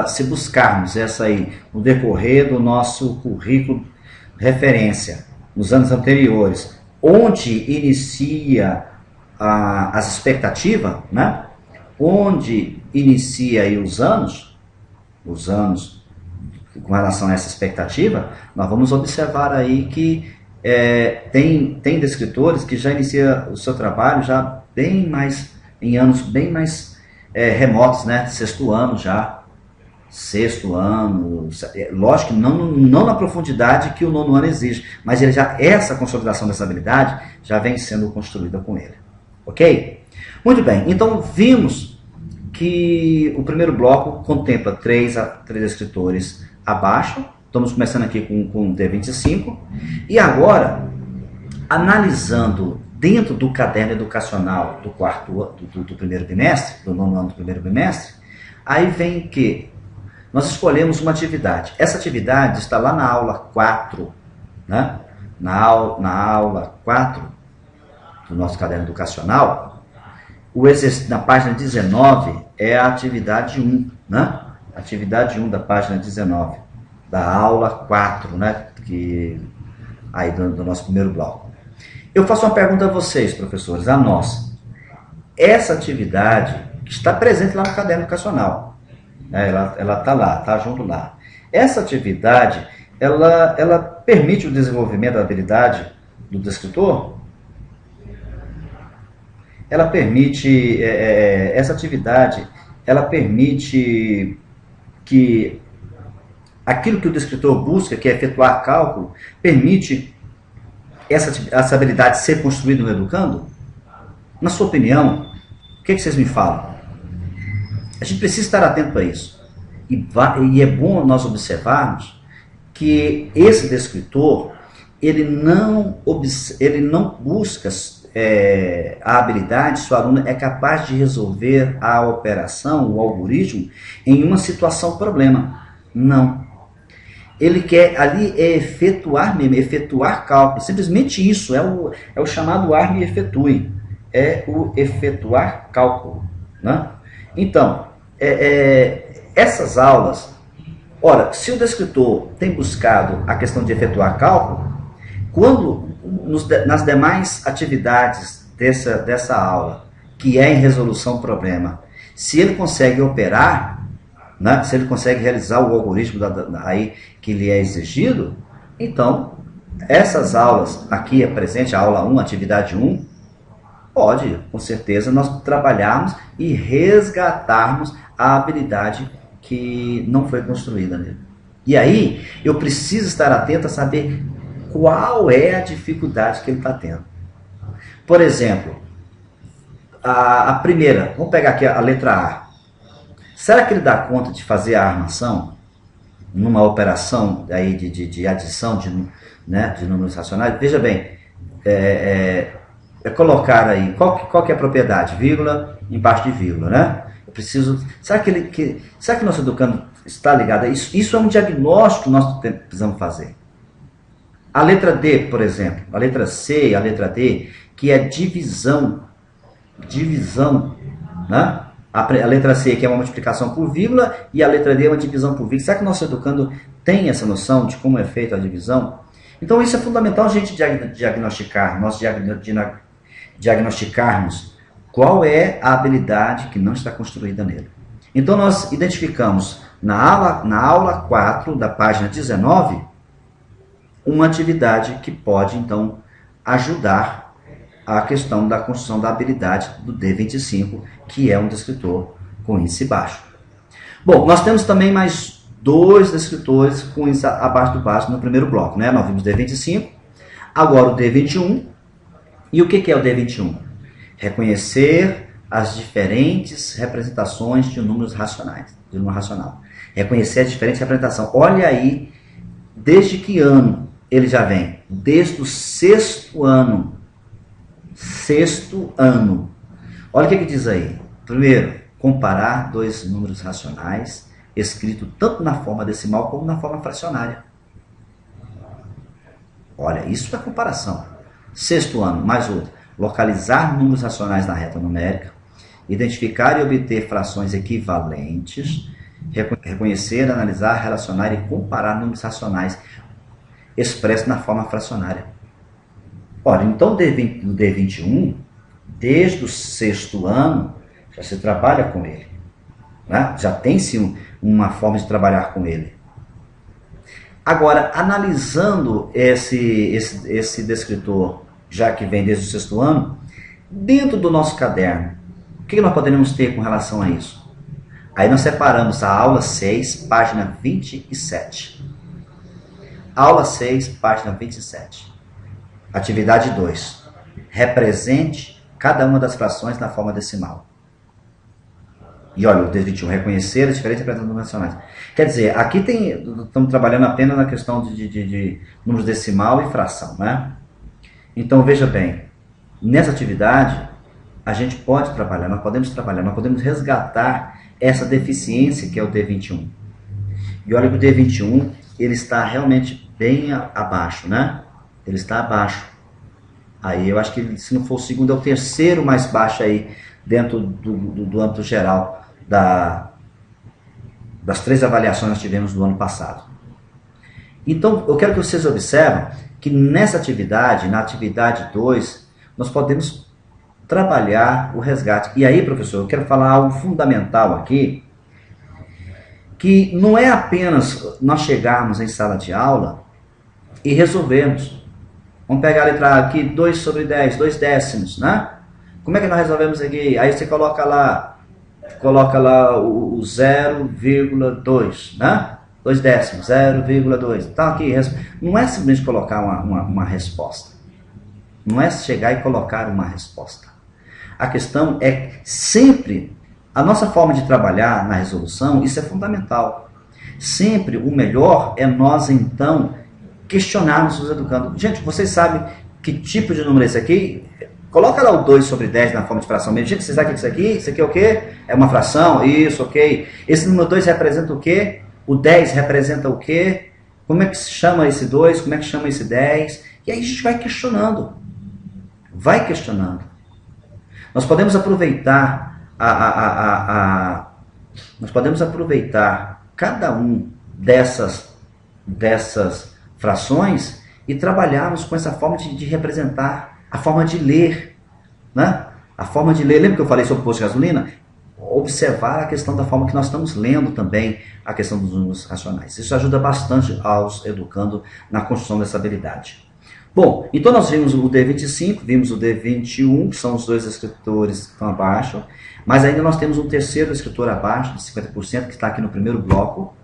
se buscarmos essa aí no decorrer do nosso currículo referência, nos anos anteriores, onde inicia as expectativas, né? Onde inicia aí os anos com relação a essa expectativa, nós vamos observar aí que tem descritores que já inicia o seu trabalho já bem mais, em anos bem mais remotos, né? 6º ano já. 6º ano, lógico que não na profundidade que o 9º ano exige, mas essa consolidação dessa habilidade já vem sendo construída com ele. Ok? Muito bem, então vimos que o primeiro bloco contempla 3 escritores abaixo. Estamos começando aqui com o D25. E agora, analisando dentro do caderno educacional do primeiro bimestre, do 9º ano do primeiro bimestre, aí vem que nós escolhemos uma atividade. Essa atividade está lá na aula 4, né? Na aula 4 do nosso caderno educacional. Na página 19 é a atividade 1, né? Atividade 1 da página 19, da aula 4, né? Aí do nosso primeiro bloco. Eu faço uma pergunta a vocês, professores, a nós. Essa atividade está presente lá no caderno educacional. Ela está lá, está junto lá. Essa atividade, ela permite o desenvolvimento da habilidade do descritor? Ela permite, essa atividade, ela permite que aquilo que o descritor busca, que é efetuar cálculo, permite essa habilidade ser construída no educando? Na sua opinião, o que vocês me falam? A gente precisa estar atento a isso. E é bom nós observarmos que esse descritor, ele não busca a habilidade se o aluno é capaz de resolver a operação, o algoritmo, em uma situação problema. Não. Ele quer ali efetuar mesmo, efetuar cálculo. Simplesmente isso, é o chamado arme e efetue. É o efetuar cálculo, né? Então, essas aulas, ora, se o descritor tem buscado a questão de efetuar cálculo, quando nas demais atividades dessa aula, que é em resolução do problema, se ele consegue operar, né, se ele consegue realizar o algoritmo aí que lhe é exigido, então, essas aulas, aqui é presente a aula 1, atividade 1, pode, com certeza, nós trabalharmos e resgatarmos a habilidade que não foi construída nele. E aí, eu preciso estar atento a saber qual é a dificuldade que ele está tendo. Por exemplo, a primeira, vamos pegar aqui a letra A. Será que ele dá conta de fazer a armação? numa operação aí de adição né, de números racionais, veja bem, é colocar aí, qual que é a propriedade? Vírgula embaixo de vírgula, né? Eu preciso, será que nosso educando está ligado a isso? Isso é um diagnóstico que nós precisamos fazer. A letra D, por exemplo, a letra C e a letra D, que é divisão, né? A letra C, que é uma multiplicação por vírgula, e a letra D é uma divisão por vírgula. Será que o nosso educando tem essa noção de como é feita a divisão? Então isso é fundamental a gente diagnosticar, nós diagnosticarmos qual é a habilidade que não está construída nele. Então nós identificamos na aula 4 da página 19 uma atividade que pode então ajudar a questão da construção da habilidade do D25, que é um descritor com índice baixo. Bom, nós temos também mais dois descritores com índice abaixo do baixo no primeiro bloco, né? Nós vimos o D25, agora o D21. E o que é o D21? Reconhecer as diferentes representações de números racionais, de número racional. Reconhecer as diferentes representações. Olha aí, desde que ano ele já vem? Desde o sexto ano. Sexto ano. Olha o que diz aí. Primeiro, comparar dois números racionais, escrito tanto na forma decimal como na forma fracionária. Olha, isso é comparação. Sexto ano, mais outro. Localizar números racionais na reta numérica, identificar e obter frações equivalentes, reconhecer, analisar, relacionar e comparar números racionais expressos na forma fracionária. Ora, então o D21, desde o sexto ano, já se trabalha com ele. Né? Já tem-se uma forma de trabalhar com ele. Agora, analisando esse descritor, já que vem desde o sexto ano, dentro do nosso caderno, o que nós poderíamos ter com relação a isso? Aí nós separamos a aula 6, página 27. Aula 6, página 27. Atividade 2. Represente cada uma das frações na forma decimal. E olha, o D21, reconhecer as diferentes representações nacionais. Quer dizer, aqui estamos trabalhando apenas na questão de números decimal e fração, né? Então, veja bem, nessa atividade, a gente pode trabalhar, nós podemos resgatar essa deficiência que é o D21. E olha que o D21, ele está realmente bem abaixo, né? Ele está abaixo. Aí eu acho que se não for o segundo, é o terceiro mais baixo aí, dentro do âmbito geral das 3 avaliações que nós tivemos no ano passado. Então, eu quero que vocês observem que nessa atividade, na atividade 2, nós podemos trabalhar o resgate. E aí, professor, eu quero falar algo fundamental aqui, que não é apenas nós chegarmos em sala de aula e resolvermos. Vamos pegar a letra A aqui, 2 sobre 10, 2 décimos, né? Como é que nós resolvemos aqui? Aí você coloca lá o 0,2, né? 2 décimos, 0,2. Então aqui, não é simplesmente colocar uma resposta. Não é chegar e colocar uma resposta. A questão é sempre, a nossa forma de trabalhar na resolução, isso é fundamental. Sempre o melhor é nós, então, questionarmos os educandos. Gente, vocês sabem que tipo de número é esse aqui? Coloca lá o 2 sobre 10 na forma de fração mesmo. Gente, vocês sabem o que é isso aqui? Isso aqui é o quê? É uma fração? Isso, ok. Esse número 2 representa o quê? O 10 representa o quê? Como é que se chama esse 2? Como é que chama esse 10? E aí a gente vai questionando. Vai questionando. Nós podemos aproveitar nós podemos aproveitar cada um dessas frações e trabalharmos com essa forma de representar, a forma de ler, né? A forma de ler, lembra que eu falei sobre o posto de gasolina? Observar a questão da forma que nós estamos lendo também a questão dos números racionais. Isso ajuda bastante aos educando na construção dessa habilidade. Bom, então nós vimos o D25, vimos o D21, que são os dois escritores que estão abaixo, mas ainda nós temos um terceiro escritor abaixo, de 50%, que está aqui no primeiro bloco,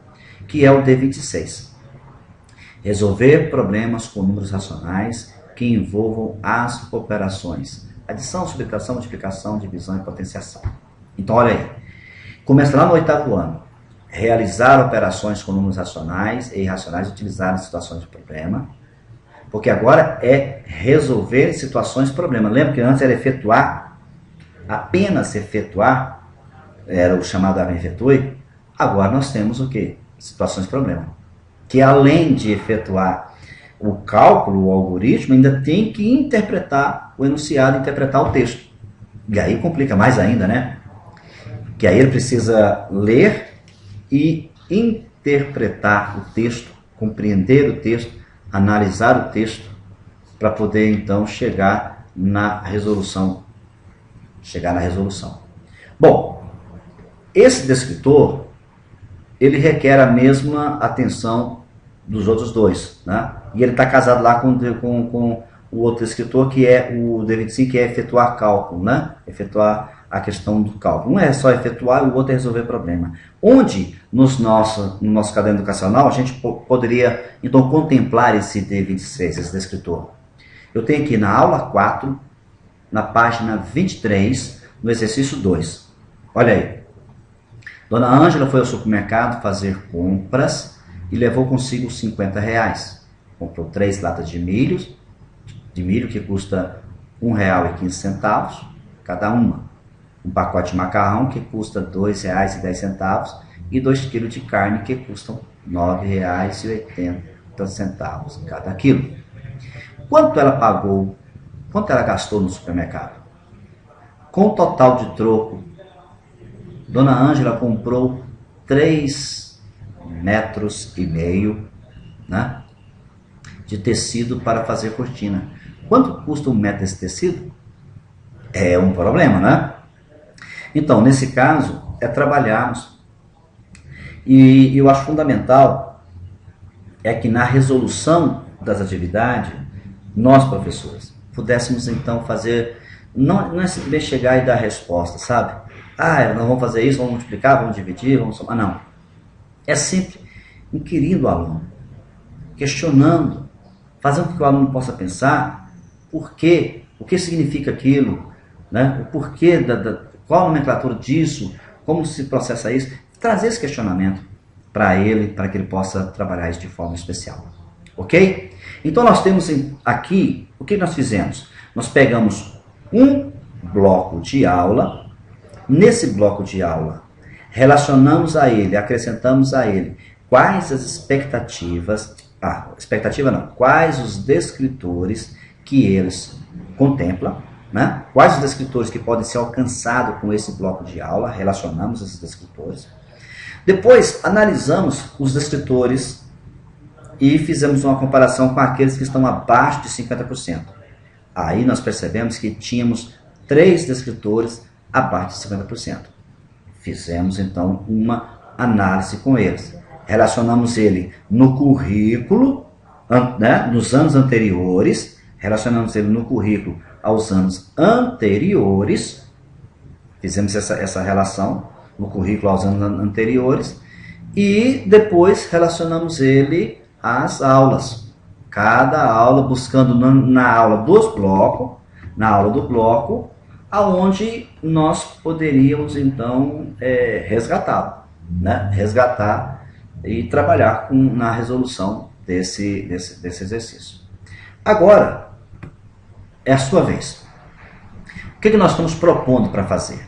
que é o D26. Resolver problemas com números racionais que envolvam as operações: adição, subtração, multiplicação, divisão e potenciação. Então, olha aí. Começa lá no 8º ano. realizar operações com números racionais e irracionais utilizados em situações de problema, porque agora é resolver situações de problema. Lembra que antes era efetuar, apenas efetuar, era o chamado efetue. Agora nós temos o que? Situações de problema. Que além de efetuar o cálculo, o algoritmo, ainda tem que interpretar o enunciado, interpretar o texto. E aí complica mais ainda, né? Que aí ele precisa ler e interpretar o texto, compreender o texto, analisar o texto, para poder então chegar na resolução. Bom, esse descritor, ele requer a mesma atenção dos outros dois, né? E ele está casado lá com o outro descritor, que é o D25, que é efetuar cálculo, né? Efetuar a questão do cálculo. Um é só efetuar, o outro é resolver problema. Onde, no nosso caderno educacional, a gente poderia, então, contemplar esse D26, esse descritor? Eu tenho aqui na aula 4, na página 23, no exercício 2. Olha aí. Dona Ângela foi ao supermercado fazer compras e levou consigo R$50. Comprou 3 latas de milho que custa R$1,15 cada uma. Um pacote de macarrão que custa R$2,10 e 2 quilos de carne que custam R$9,80 cada quilo. Quanto ela pagou? Quanto ela gastou no supermercado? Com o total de troco, Dona Ângela comprou 3,5 metros, né, de tecido para fazer cortina. Quanto custa 1 metro desse tecido? É um problema, né? Então, nesse caso, é trabalharmos. E eu acho fundamental é que na resolução das atividades, nós, professores, pudéssemos então fazer, não é simplesmente chegar e dar a resposta, sabe? Nós vamos fazer isso, vamos multiplicar, vamos dividir, vamos somar. Não. É sempre inquirindo o aluno, questionando, fazendo com que o aluno possa pensar por quê, o que significa aquilo, né? O porquê, qual a nomenclatura disso, como se processa isso, trazer esse questionamento para ele, para que ele possa trabalhar isso de forma especial. Ok? Então nós temos aqui, o que nós fizemos? Nós pegamos um bloco de aula, nesse bloco de aula, relacionamos a ele, acrescentamos a ele quais as quais os descritores que eles contemplam, né? Quais os descritores que podem ser alcançados com esse bloco de aula, relacionamos esses descritores. Depois, analisamos os descritores e fizemos uma comparação com aqueles que estão abaixo de 50%. Aí nós percebemos que tínhamos 3 descritores abaixo de 50%. Fizemos, então, uma análise com eles. Relacionamos ele no currículo, né, nos anos anteriores, relacionamos ele no currículo aos anos anteriores, fizemos essa relação no currículo aos anos anteriores, e depois relacionamos ele às aulas. Cada aula, buscando na aula do bloco, aonde nós poderíamos, então, resgatá-lo, né? Resgatar e trabalhar na resolução desse exercício. Agora, é a sua vez. O que nós estamos propondo para fazer?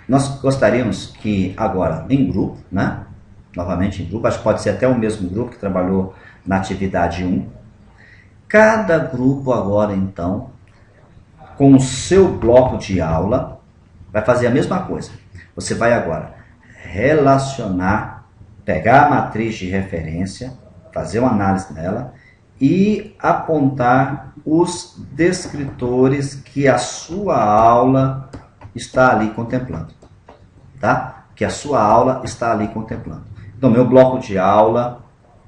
Nós gostaríamos que agora, em grupo, né? Novamente em grupo, acho que pode ser até o mesmo grupo que trabalhou na atividade 1, cada grupo agora, então, com o seu bloco de aula, vai fazer a mesma coisa. Você vai agora relacionar, pegar a matriz de referência, fazer uma análise dela e apontar os descritores que a sua aula está ali contemplando, tá? Que a sua aula está ali contemplando. Então, meu bloco de aula,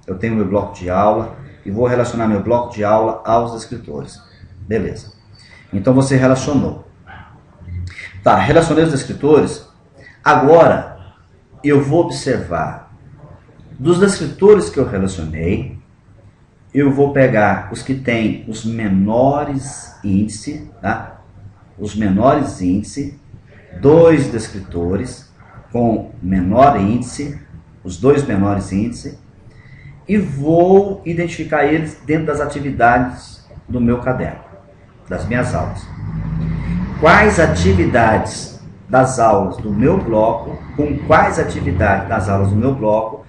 eu tenho meu bloco de aula e vou relacionar meu bloco de aula aos descritores. Beleza. Então, você relacionou. Tá, relacionei os descritores. Agora, eu vou observar dos descritores que eu relacionei, eu vou pegar os que têm os menores índices, tá? Os menores índices, 2 descritores, com menor índice, os dois menores índices, e vou identificar eles dentro das atividades do meu caderno, das minhas aulas. Quais atividades das aulas do meu bloco, com quais atividades das aulas do meu bloco,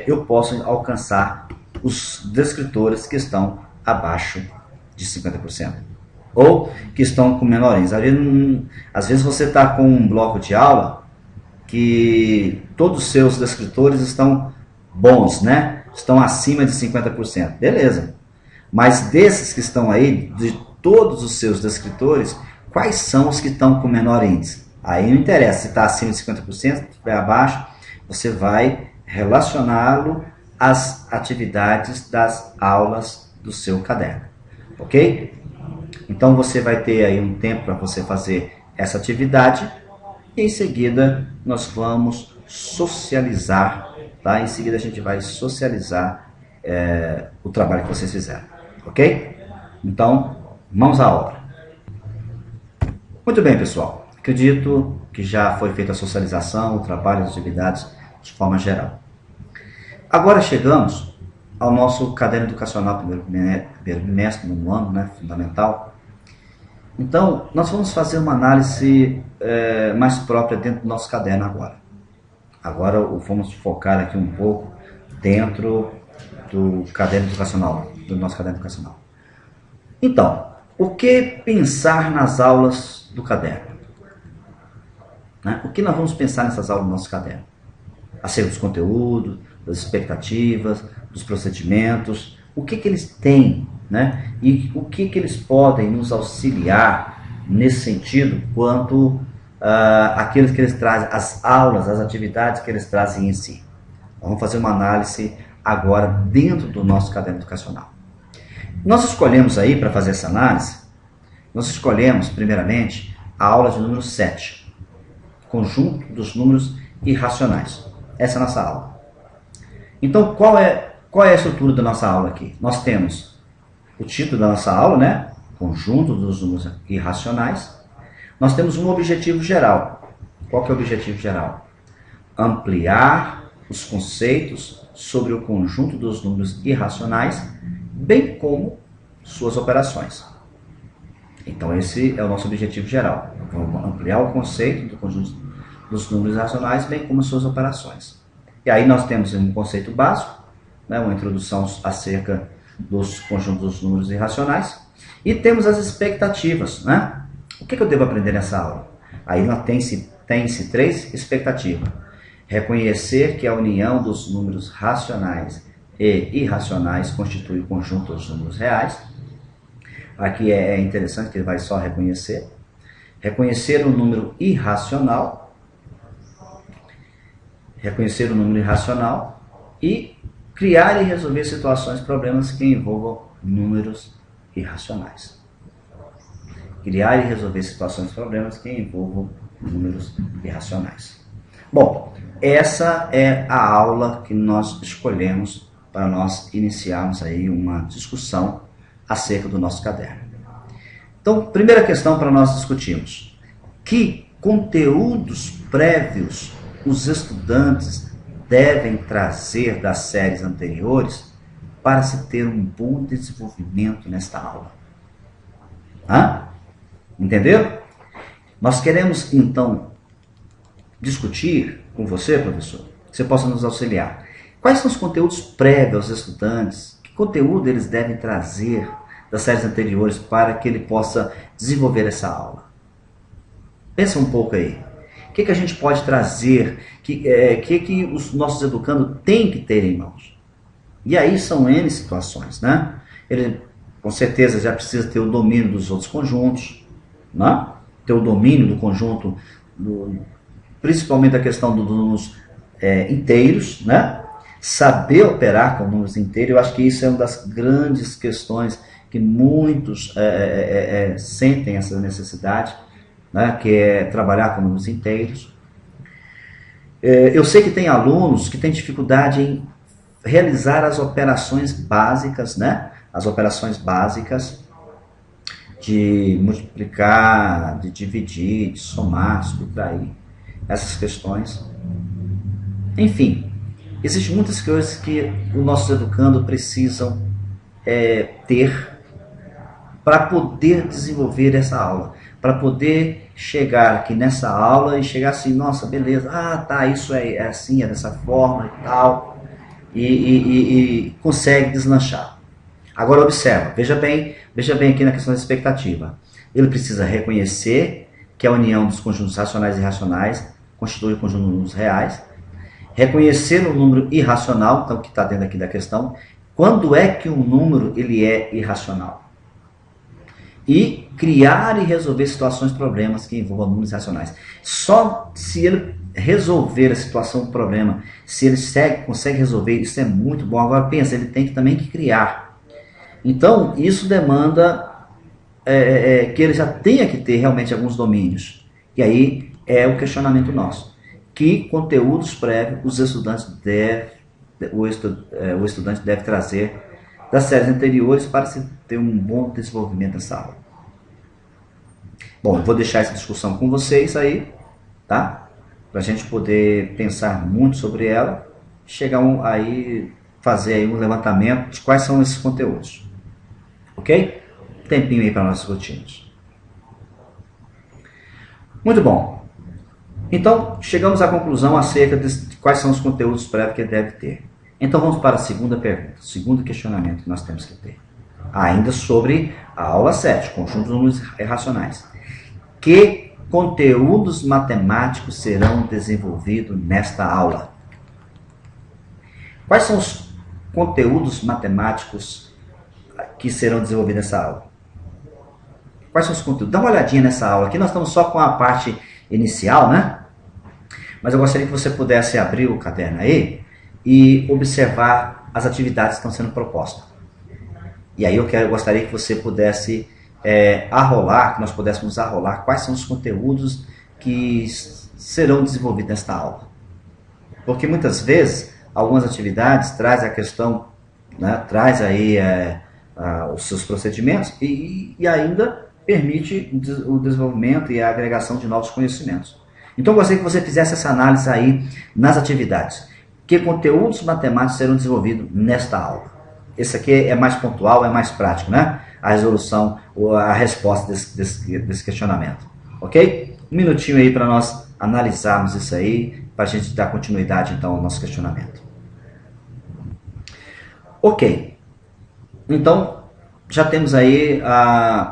eu posso alcançar os descritores que estão abaixo de 50%. Ou que estão com menor índice. Às vezes você está com um bloco de aula que todos os seus descritores estão bons, né? Estão acima de 50%. Beleza. Mas desses que estão aí, de todos os seus descritores, quais são os que estão com menor índice? Aí não interessa se está acima de 50%, se estiver abaixo, você vai relacioná-lo às atividades das aulas do seu caderno. Ok? Então você vai ter aí um tempo para você fazer essa atividade e em seguida nós vamos socializar, tá? Em seguida a gente vai socializar o trabalho que vocês fizeram, ok? Então, mãos à obra. Muito bem, pessoal. Acredito que já foi feita a socialização, o trabalho, as atividades de forma geral. Agora chegamos ao nosso caderno educacional, primeiro bimestre, no ano, né, fundamental. Então, nós vamos fazer uma análise mais própria dentro do nosso caderno agora. Agora vamos focar aqui um pouco dentro do caderno educacional, do nosso caderno educacional. Então, o que pensar nas aulas do caderno? Né? O que nós vamos pensar nessas aulas do nosso caderno? Acerca dos conteúdos, das expectativas, dos procedimentos, o que eles têm, né? E o que eles podem nos auxiliar nesse sentido quanto àqueles que eles trazem, as aulas, as atividades que eles trazem em si. Vamos fazer uma análise agora dentro do nosso caderno educacional. Nós escolhemos aí, para fazer essa análise, nós escolhemos primeiramente a aula de número 7, conjunto dos números irracionais. Essa é a nossa aula. Então, qual é a estrutura da nossa aula aqui? Nós temos o título da nossa aula, né? Conjunto dos números irracionais. Nós temos um objetivo geral. Qual que é o objetivo geral? Ampliar os conceitos sobre o conjunto dos números irracionais, bem como suas operações. Então, esse é o nosso objetivo geral. Vamos ampliar o conceito do conjunto dos números irracionais, bem como suas operações. E aí nós temos um conceito básico, né, uma introdução acerca dos conjuntos dos números irracionais, e temos as expectativas, né? O que eu devo aprender nessa aula? Aí tem-se 3 expectativas. Reconhecer que a união dos números racionais e irracionais constitui o conjunto dos números reais. Aqui é interessante que ele vai só reconhecer. Reconhecer o número irracional. Reconhecer o número irracional e criar e resolver situações, problemas que envolvam números irracionais. Criar e resolver situações, problemas que envolvam números irracionais. Bom, essa é a aula que nós escolhemos para nós iniciarmos aí uma discussão acerca do nosso caderno. Então, primeira questão para nós discutirmos: que conteúdos prévios os estudantes devem trazer das séries anteriores para se ter um bom desenvolvimento nesta aula? Entenderam? Nós queremos, então, discutir com você, professor, que você possa nos auxiliar. Quais são os conteúdos prévios aos estudantes? Que conteúdo eles devem trazer das séries anteriores para que ele possa desenvolver essa aula? Pensa um pouco aí. O que a gente pode trazer? Que os nossos educandos têm que ter em mãos? E aí são N situações, né? Ele, com certeza, já precisa ter o domínio dos outros conjuntos, né? Ter o domínio do conjunto, principalmente a questão dos números inteiros, né? Saber operar com números inteiros. Eu acho que isso é uma das grandes questões que muitos sentem essa necessidade, né, que é trabalhar com números inteiros. Eu sei que tem alunos que têm dificuldade em realizar as operações básicas, né? As operações básicas de multiplicar, de dividir, de somar, subtrair. essas questões. Enfim, existem muitas coisas que os nossos educandos precisam ter para poder desenvolver essa aula, para poder chegar aqui nessa aula e chegar assim, nossa, beleza, tá, isso é assim, é dessa forma e tal, e consegue deslanchar. Agora observa, veja bem aqui na questão da expectativa. Ele precisa reconhecer que a união dos conjuntos racionais e irracionais constitui o conjunto de números reais, reconhecer o número irracional, então que está dentro aqui da questão, quando é que um número ele é irracional. E criar e resolver situações, problemas que envolvam números racionais. Só se ele resolver a situação, o problema, se ele consegue resolver, isso é muito bom. Agora pensa, ele tem também que criar. Então, isso demanda que ele já tenha que ter realmente alguns domínios. E aí é o questionamento nosso. Que conteúdos prévios o estudante deve trazer das séries anteriores para se ter um bom desenvolvimento nessa aula. Bom, eu vou deixar essa discussão com vocês aí, tá? Para a gente poder pensar muito sobre ela, chegar fazer aí um levantamento de quais são esses conteúdos. Ok? Tempinho aí para nós discutirmos. Muito bom. Então, chegamos à conclusão acerca de quais são os conteúdos prévios que ele deve ter. Então, vamos para a segunda pergunta, o segundo questionamento que nós temos que ter. Ainda sobre a aula 7, conjunto de números irracionais. Que conteúdos matemáticos serão desenvolvidos nesta aula? Quais são os conteúdos matemáticos que serão desenvolvidos nessa aula? Quais são os conteúdos? Dá uma olhadinha nessa aula. Aqui nós estamos só com a parte inicial, né? Mas eu gostaria que você pudesse abrir o caderno aí e observar as atividades que estão sendo propostas. E aí eu gostaria que você pudesse que nós pudéssemos arrolar quais são os conteúdos que serão desenvolvidos nesta aula. Porque muitas vezes, algumas atividades trazem a questão, né, traz aí os seus procedimentos e ainda permite o desenvolvimento e a agregação de novos conhecimentos. Então eu gostaria que você fizesse essa análise aí nas atividades. Que conteúdos matemáticos serão desenvolvidos nesta aula? Esse aqui é mais pontual, é mais prático, né? A resolução, a resposta desse questionamento. Ok? Um minutinho aí para nós analisarmos isso aí, para a gente dar continuidade então ao nosso questionamento. Ok. Então, já temos aí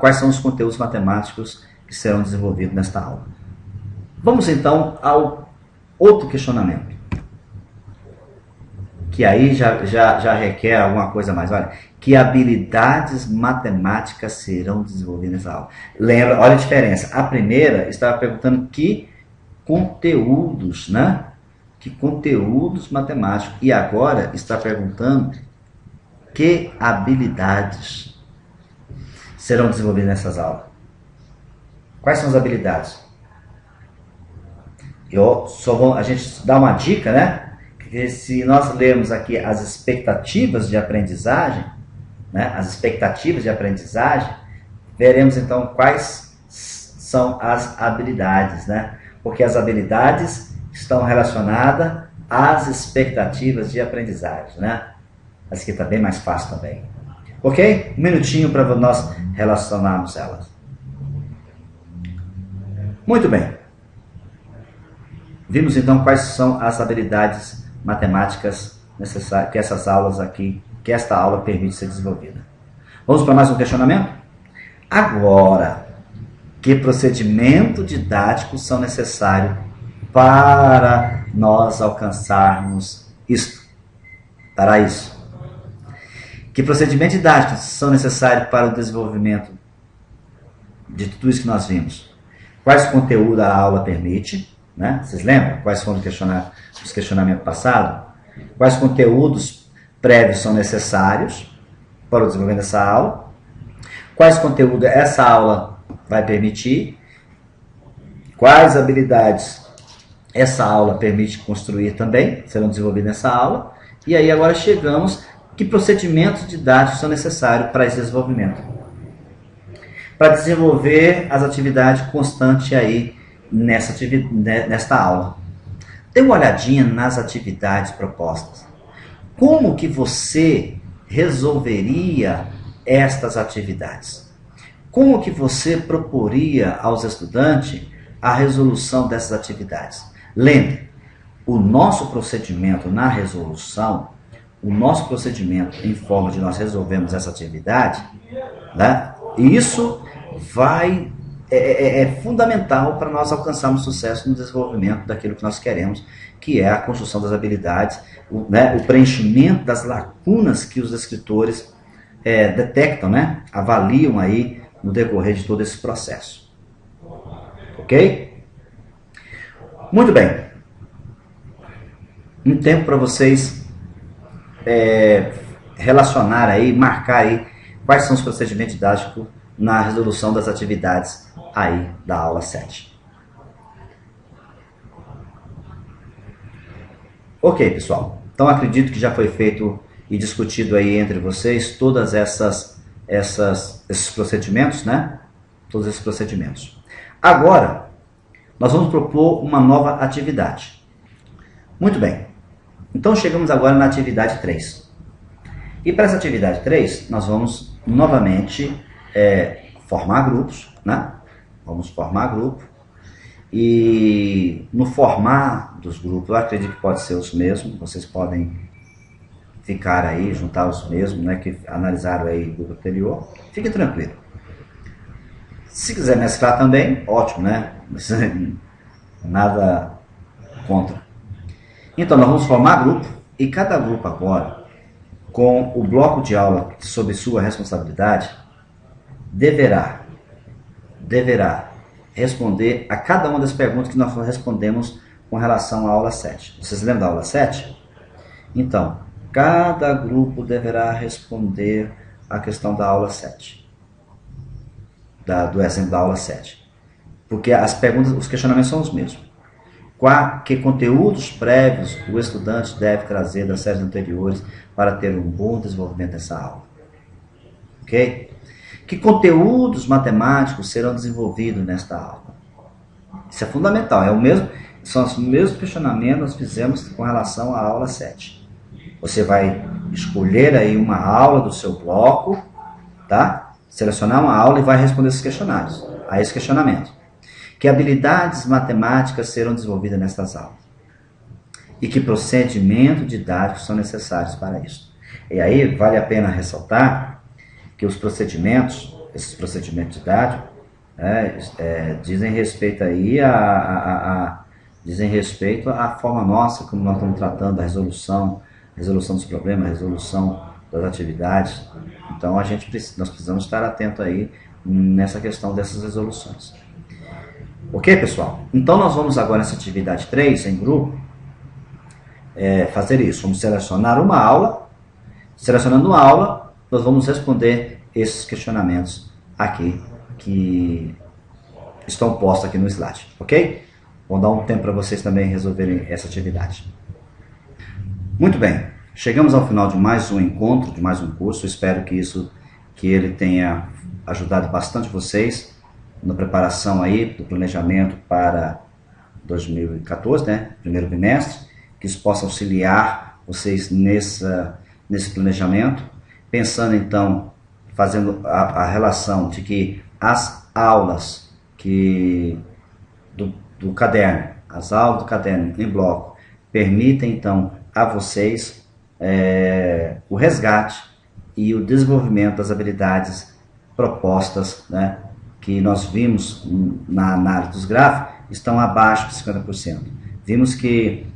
quais são os conteúdos matemáticos que serão desenvolvidos nesta aula. Vamos então ao outro questionamento, que aí já requer alguma coisa mais. Olha, que habilidades matemáticas serão desenvolvidas nessa aula? Lembra, olha a diferença. A primeira estava perguntando que conteúdos, né? Que conteúdos matemáticos. E agora está perguntando que habilidades serão desenvolvidas nessas aulas. Quais são as habilidades? A gente dá uma dica, né? Que se nós lermos aqui as expectativas de aprendizagem, né? As expectativas de aprendizagem, veremos então quais são as habilidades, né? Porque as habilidades estão relacionadas às expectativas de aprendizagem, né? Essa aqui está bem mais fácil também. Ok? Um minutinho para nós relacionarmos elas. Muito bem. Vimos então quais são as habilidades matemáticas necessárias que essas aulas aqui, que esta aula permite ser desenvolvida. Vamos para mais um questionamento? Agora, que procedimento didático são necessários para nós alcançarmos isto? Para isso. Que procedimentos didáticos são necessários para o desenvolvimento de tudo isso que nós vimos? Quais conteúdos a aula permite? Né? Vocês lembram? Quais foram os questionamentos passados? Quais conteúdos prévios são necessários para o desenvolvimento dessa aula? Quais conteúdos essa aula vai permitir? Quais habilidades essa aula permite construir também, serão desenvolvidas nessa aula? E aí agora chegamos, que procedimentos didáticos são necessários para esse desenvolvimento? Para desenvolver as atividades constantes aí nesta aula. Dê uma olhadinha nas atividades propostas. Como que você resolveria estas atividades? Como que você proporia aos estudantes a resolução dessas atividades? Lembre, o nosso procedimento na resolução, o nosso procedimento em forma de nós resolvermos essa atividade, né? Isso é fundamental para nós alcançarmos sucesso no desenvolvimento daquilo que nós queremos, que é a construção das habilidades, o preenchimento das lacunas que os escritores detectam, né? Avaliam aí no decorrer de todo esse processo. Ok? Muito bem. Um tempo para vocês relacionar aí, marcar aí quais são os procedimentos didáticos na resolução das atividades aí da aula 7. Ok, pessoal. Então acredito que já foi feito e discutido aí entre vocês todas esses procedimentos, né? Todos esses procedimentos. Agora, nós vamos propor uma nova atividade. Muito bem. Então chegamos agora na atividade 3. E para essa atividade 3, nós vamos novamente formar grupos, né? Vamos formar grupo. E no formar dos grupos, eu acredito que pode ser os mesmos, vocês podem ficar aí, juntar os mesmos, né, que analisaram aí o grupo anterior. Fique tranquilo. Se quiser mesclar também, ótimo, né? Nada contra. Então, nós vamos formar grupo e cada grupo agora, com o bloco de aula sob sua responsabilidade, deverá responder a cada uma das perguntas que nós respondemos com relação à aula 7. Vocês lembram da aula 7? Então, cada grupo deverá responder a questão da aula 7. Do exemplo da aula 7. Porque as perguntas, os questionamentos são os mesmos. Que conteúdos prévios o estudante deve trazer das séries anteriores para ter um bom desenvolvimento dessa aula? Ok? Que conteúdos matemáticos serão desenvolvidos nesta aula? Isso é fundamental, são os mesmos questionamentos que nós fizemos com relação à aula 7. Você vai escolher aí uma aula do seu bloco, tá? Selecionar uma aula e vai responder esses questionários, a esse questionamento. Que habilidades matemáticas serão desenvolvidas nestas aulas? E que procedimento didático são necessários para isso? E aí vale a pena ressaltar que esses procedimentos didáticos, dizem respeito aí dizem respeito à forma nossa como nós estamos tratando a resolução dos problemas, a resolução das atividades. Então nós precisamos estar atento aí nessa questão dessas resoluções. Ok, pessoal? Então nós vamos agora nessa atividade 3 em grupo fazer isso. Vamos selecionar uma aula. Selecionando uma aula, nós vamos responder esses questionamentos aqui que estão postos aqui no slide, ok? Vou dar um tempo para vocês também resolverem essa atividade. Muito bem, chegamos ao final de mais um encontro, de mais um curso. Espero que ele tenha ajudado bastante vocês na preparação aí do planejamento para 2014, né? Primeiro bimestre, que isso possa auxiliar vocês nesse planejamento, pensando então, fazendo a relação de que as aulas do caderno, as aulas do caderno em bloco, permitem então a vocês o resgate e o desenvolvimento das habilidades propostas, né, que nós vimos na análise dos gráficos, estão abaixo de 50%. Vimos que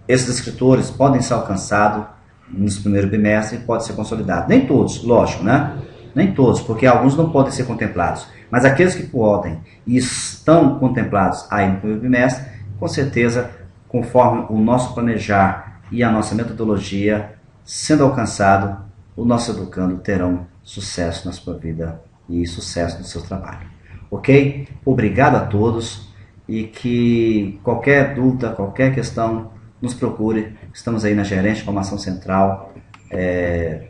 esses escritores podem ser alcançados nesse primeiro bimestre e pode ser consolidado. Nem todos, lógico, né? Nem todos, porque alguns não podem ser contemplados. Mas aqueles que podem e estão contemplados aí no primeiro bimestre, com certeza, conforme o nosso planejar e a nossa metodologia sendo alcançado, o nosso educando terão sucesso na sua vida e sucesso no seu trabalho. Ok? Obrigado a todos e que qualquer dúvida, qualquer questão, nos procure. Estamos aí na Gerência de Formação Central,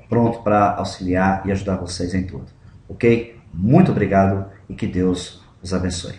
pronto para auxiliar e ajudar vocês em tudo. Ok? Muito obrigado e que Deus os abençoe.